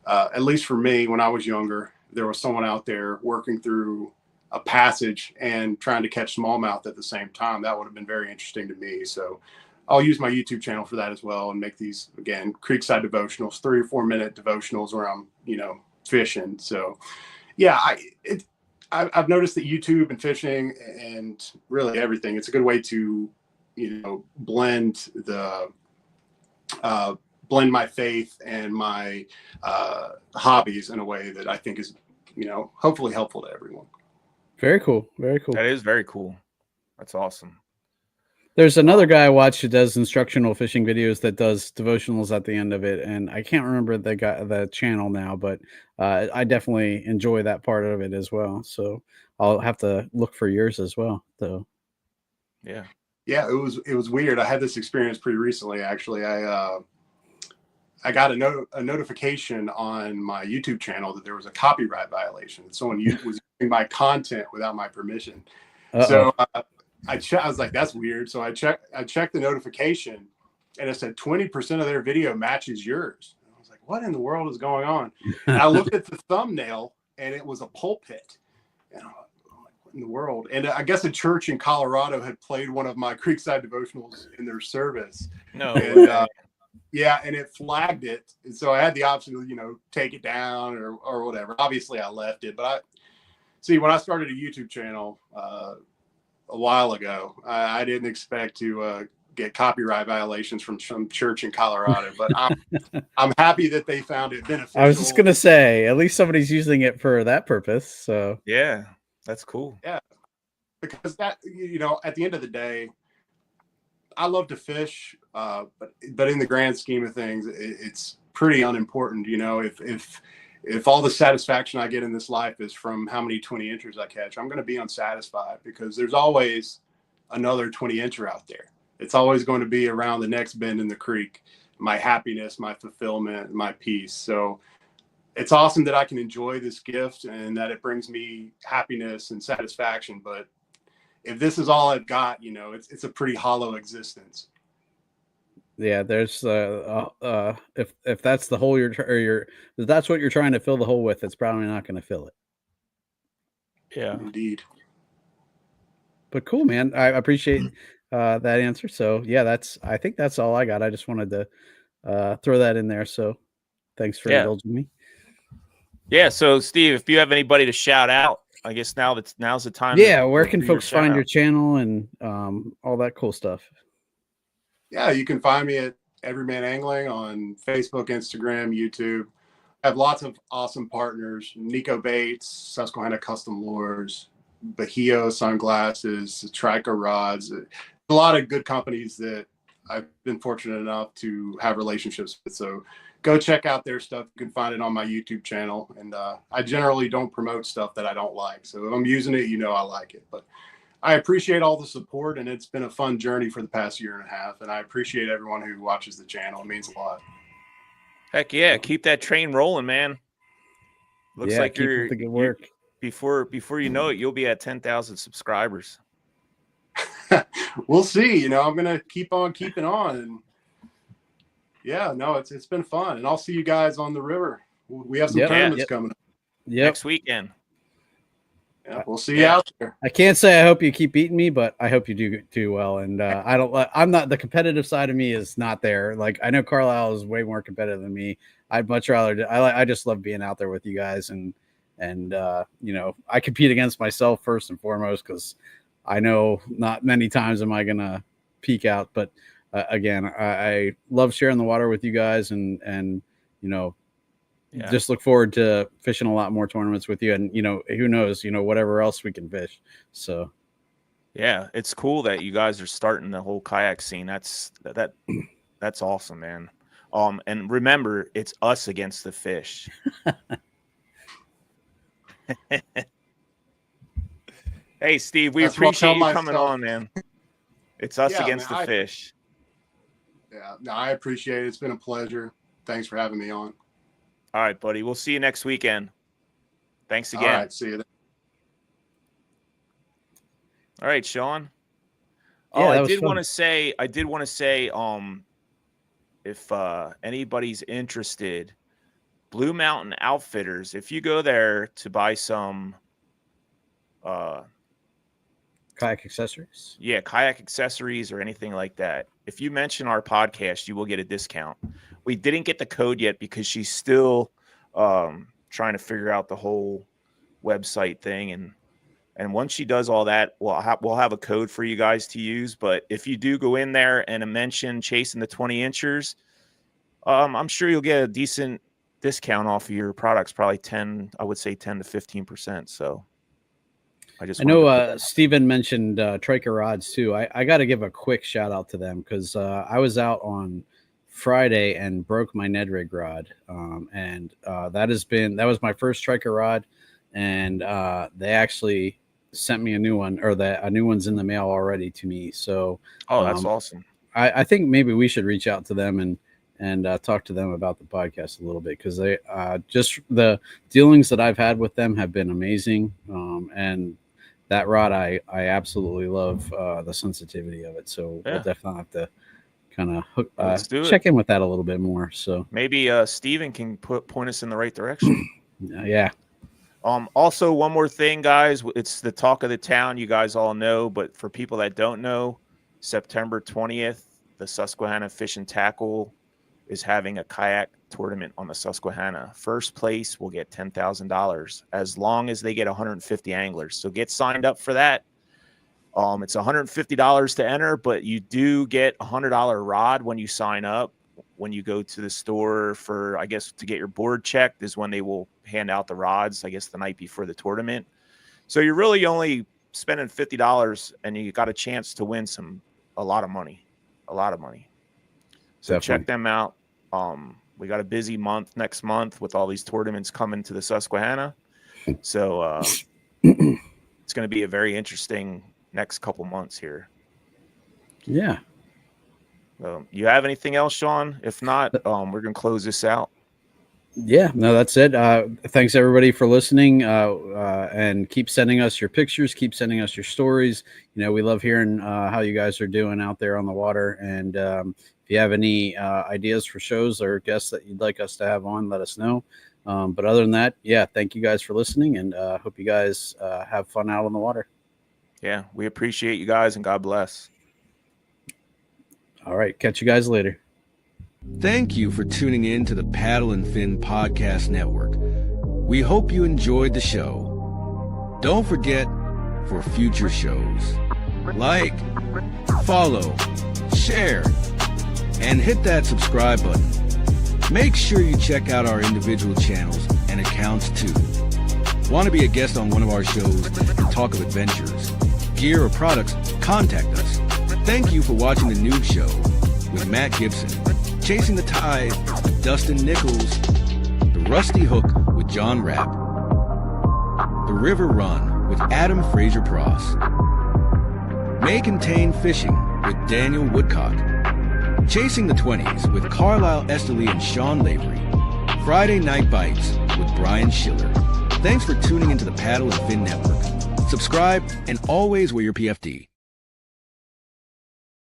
at least for me, when I was younger, there was someone out there working through a passage and trying to catch smallmouth at the same time. That would have been very interesting to me. So I'll use my YouTube channel for that as well, and make these, again, creekside devotionals, 3 or 4 minute devotionals where I'm, fishing. So yeah, I've noticed that YouTube and fishing and really everything, it's a good way to, blend my faith and my hobbies in a way that I think is, hopefully helpful to everyone. Very cool. Very cool. That is very cool. That's awesome. There's another guy I watch who does instructional fishing videos that does devotionals at the end of it, and I can't remember the channel now, but I definitely enjoy that part of it as well. So I'll have to look for yours as well. So Yeah. Yeah, it was weird. I had this experience pretty recently, actually. I got a notification on my YouTube channel that there was a copyright violation. Someone was using my content without my permission. So I was like, that's weird. So I checked the notification, and it said 20% of their video matches yours. And I was like, what in the world is going on? And I looked at the thumbnail, and it was a pulpit. And I'm like, what in the world? And I guess a church in Colorado had played one of my Creekside devotionals in their service. No. And, yeah, and it flagged it. And so I had the option to, take it down or whatever. Obviously, I left it. But when I started a YouTube channel a while ago, I didn't expect to get copyright violations from some church in Colorado. But I'm happy that they found it beneficial. I was just going to say, at least somebody's using it for that purpose. So yeah, that's cool. Yeah, because that, at the end of the day, I love to fish, but in the grand scheme of things, it's pretty unimportant. If all the satisfaction I get in this life is from how many 20-inchers I catch, I'm going to be unsatisfied because there's always another 20-incher out there. It's always going to be around the next bend in the creek, my happiness, my fulfillment, my peace. So it's awesome that I can enjoy this gift and that it brings me happiness and satisfaction. But if this is all I've got, it's a pretty hollow existence. Yeah, there's if that's the hole if that's what you're trying to fill the hole with, it's probably not going to fill it. Yeah, indeed. But cool, man. I appreciate that answer. So yeah, I think that's all I got. I just wanted to throw that in there. So thanks for indulging me. Yeah. So Steve, if you have anybody to shout out, I guess now's the time. Yeah. Where can folks find your channel and all that cool stuff? Yeah, you can find me at Everyman Angling on Facebook, Instagram, YouTube. I have lots of awesome partners: Nico Baits, Susquehanna Custom Lures, Bahio Sunglasses, Trico Rods. A lot of good companies that I've been fortunate enough to have relationships with. So go check out their stuff. You can find it on my YouTube channel. And I generally don't promote stuff that I don't like. So if I'm using it, I like it. But I appreciate all the support, and it's been a fun journey for the past year and a half. And I appreciate everyone who watches the channel. It means a lot. Heck yeah. Keep that train rolling, man. Looks like you're the good work. Before you know it, you'll be at 10,000 subscribers. We'll see. I'm going to keep on keeping on. And yeah, no, it's been fun. And I'll see you guys on the river. We have some tournaments coming up. Next weekend. Yeah, we'll see you out there. I can't say I hope you keep beating me, but I hope you do well. And I'm not, the competitive side of me is not there. Like, I know Carlisle is way more competitive than me. I'd much rather, I just love being out there with you guys. And I compete against myself first and foremost, because I know not many times am I going to peak out, but again, I love sharing the water with you guys and just look forward to fishing a lot more tournaments with you. And, who knows, whatever else we can fish. So, yeah, it's cool that you guys are starting the whole kayak scene. That's awesome, man. And remember, it's us against the fish. Hey, Steve, we appreciate you coming on, man. It's us against the fish. Yeah, no, I appreciate it. It's been a pleasure. Thanks for having me on. All right, buddy. We'll see you next weekend. Thanks again. All right, see you then. All right, Sean. Yeah, I did want to say, if anybody's interested, Blue Mountain Outfitters, if you go there to buy some kayak accessories. Yeah, kayak accessories or anything like that. If you mention our podcast, you will get a discount. We didn't get the code yet because she's still trying to figure out the whole website thing. And once she does all that, we'll have a code for you guys to use. But if you do go in there and mention chasing the 20-inchers, I'm sure you'll get a decent discount off of your products, probably 10 to 15%. So I just I know wanted to put that- Steven mentioned Triker Rods too. I got to give a quick shout out to them because I was out on Friday and broke my Ned rig rod, and that was my first Triker rod, and they actually sent me a new one, or a new one's in the mail already to me. So that's awesome. I think maybe we should reach out to them and talk to them about the podcast a little bit, because they just the dealings that I've had with them have been amazing, and that rod I absolutely love the sensitivity of it. So we'll definitely have to kind of check in with that a little bit more. So maybe Steven can point us in the right direction. Yeah. Also, one more thing, guys. It's the talk of the town. You guys all know, but for people that don't know, September 20th, the Susquehanna Fish and Tackle is having a kayak tournament on the Susquehanna. First place will get $10,000 as long as they get 150 anglers. So get signed up for that. It's $150 to enter, but you do get a $100 rod when you sign up. When you go to the store for, I guess, to get your board checked is when they will hand out the rods, I guess, the night before the tournament. So you're really only spending $50 and you got a chance to win a lot of money. So Definitely. Check them out. We got a busy month next month with all these tournaments coming to the Susquehanna. So it's going to be a very interesting next couple months here. Yeah. You have anything else, Sean? If not, we're going to close this out. Yeah, no, that's it. Thanks everybody for listening, and keep sending us your pictures, keep sending us your stories. We love hearing how you guys are doing out there on the water. And if you have any ideas for shows or guests that you'd like us to have on, let us know. But other than that, thank you guys for listening, and hope you guys have fun out on the water. Yeah, we appreciate you guys, and God bless. All right, catch you guys later. Thank you for tuning in to the Paddle and Fin Podcast Network. We hope you enjoyed the show. Don't forget, for future shows, like, follow, share, and hit that subscribe button. Make sure you check out our individual channels and accounts too. Want to be a guest on one of our shows and talk of adventures, gear, or products? Contact us. Thank you for watching The Noob Show with Matt Gibson, Chasing the Tide with Dustin Nichols, The Rusty Hook with John Rapp, The River Run with Adam Fraser Pross, May Contain Fishing with Daniel Woodcock, Chasing the 20s with Carlisle Esterly and Sean Lavery, Friday Night Bites with Brian Schiller. Thanks for tuning into the Paddle and Fin Network. Subscribe and always wear your PFD.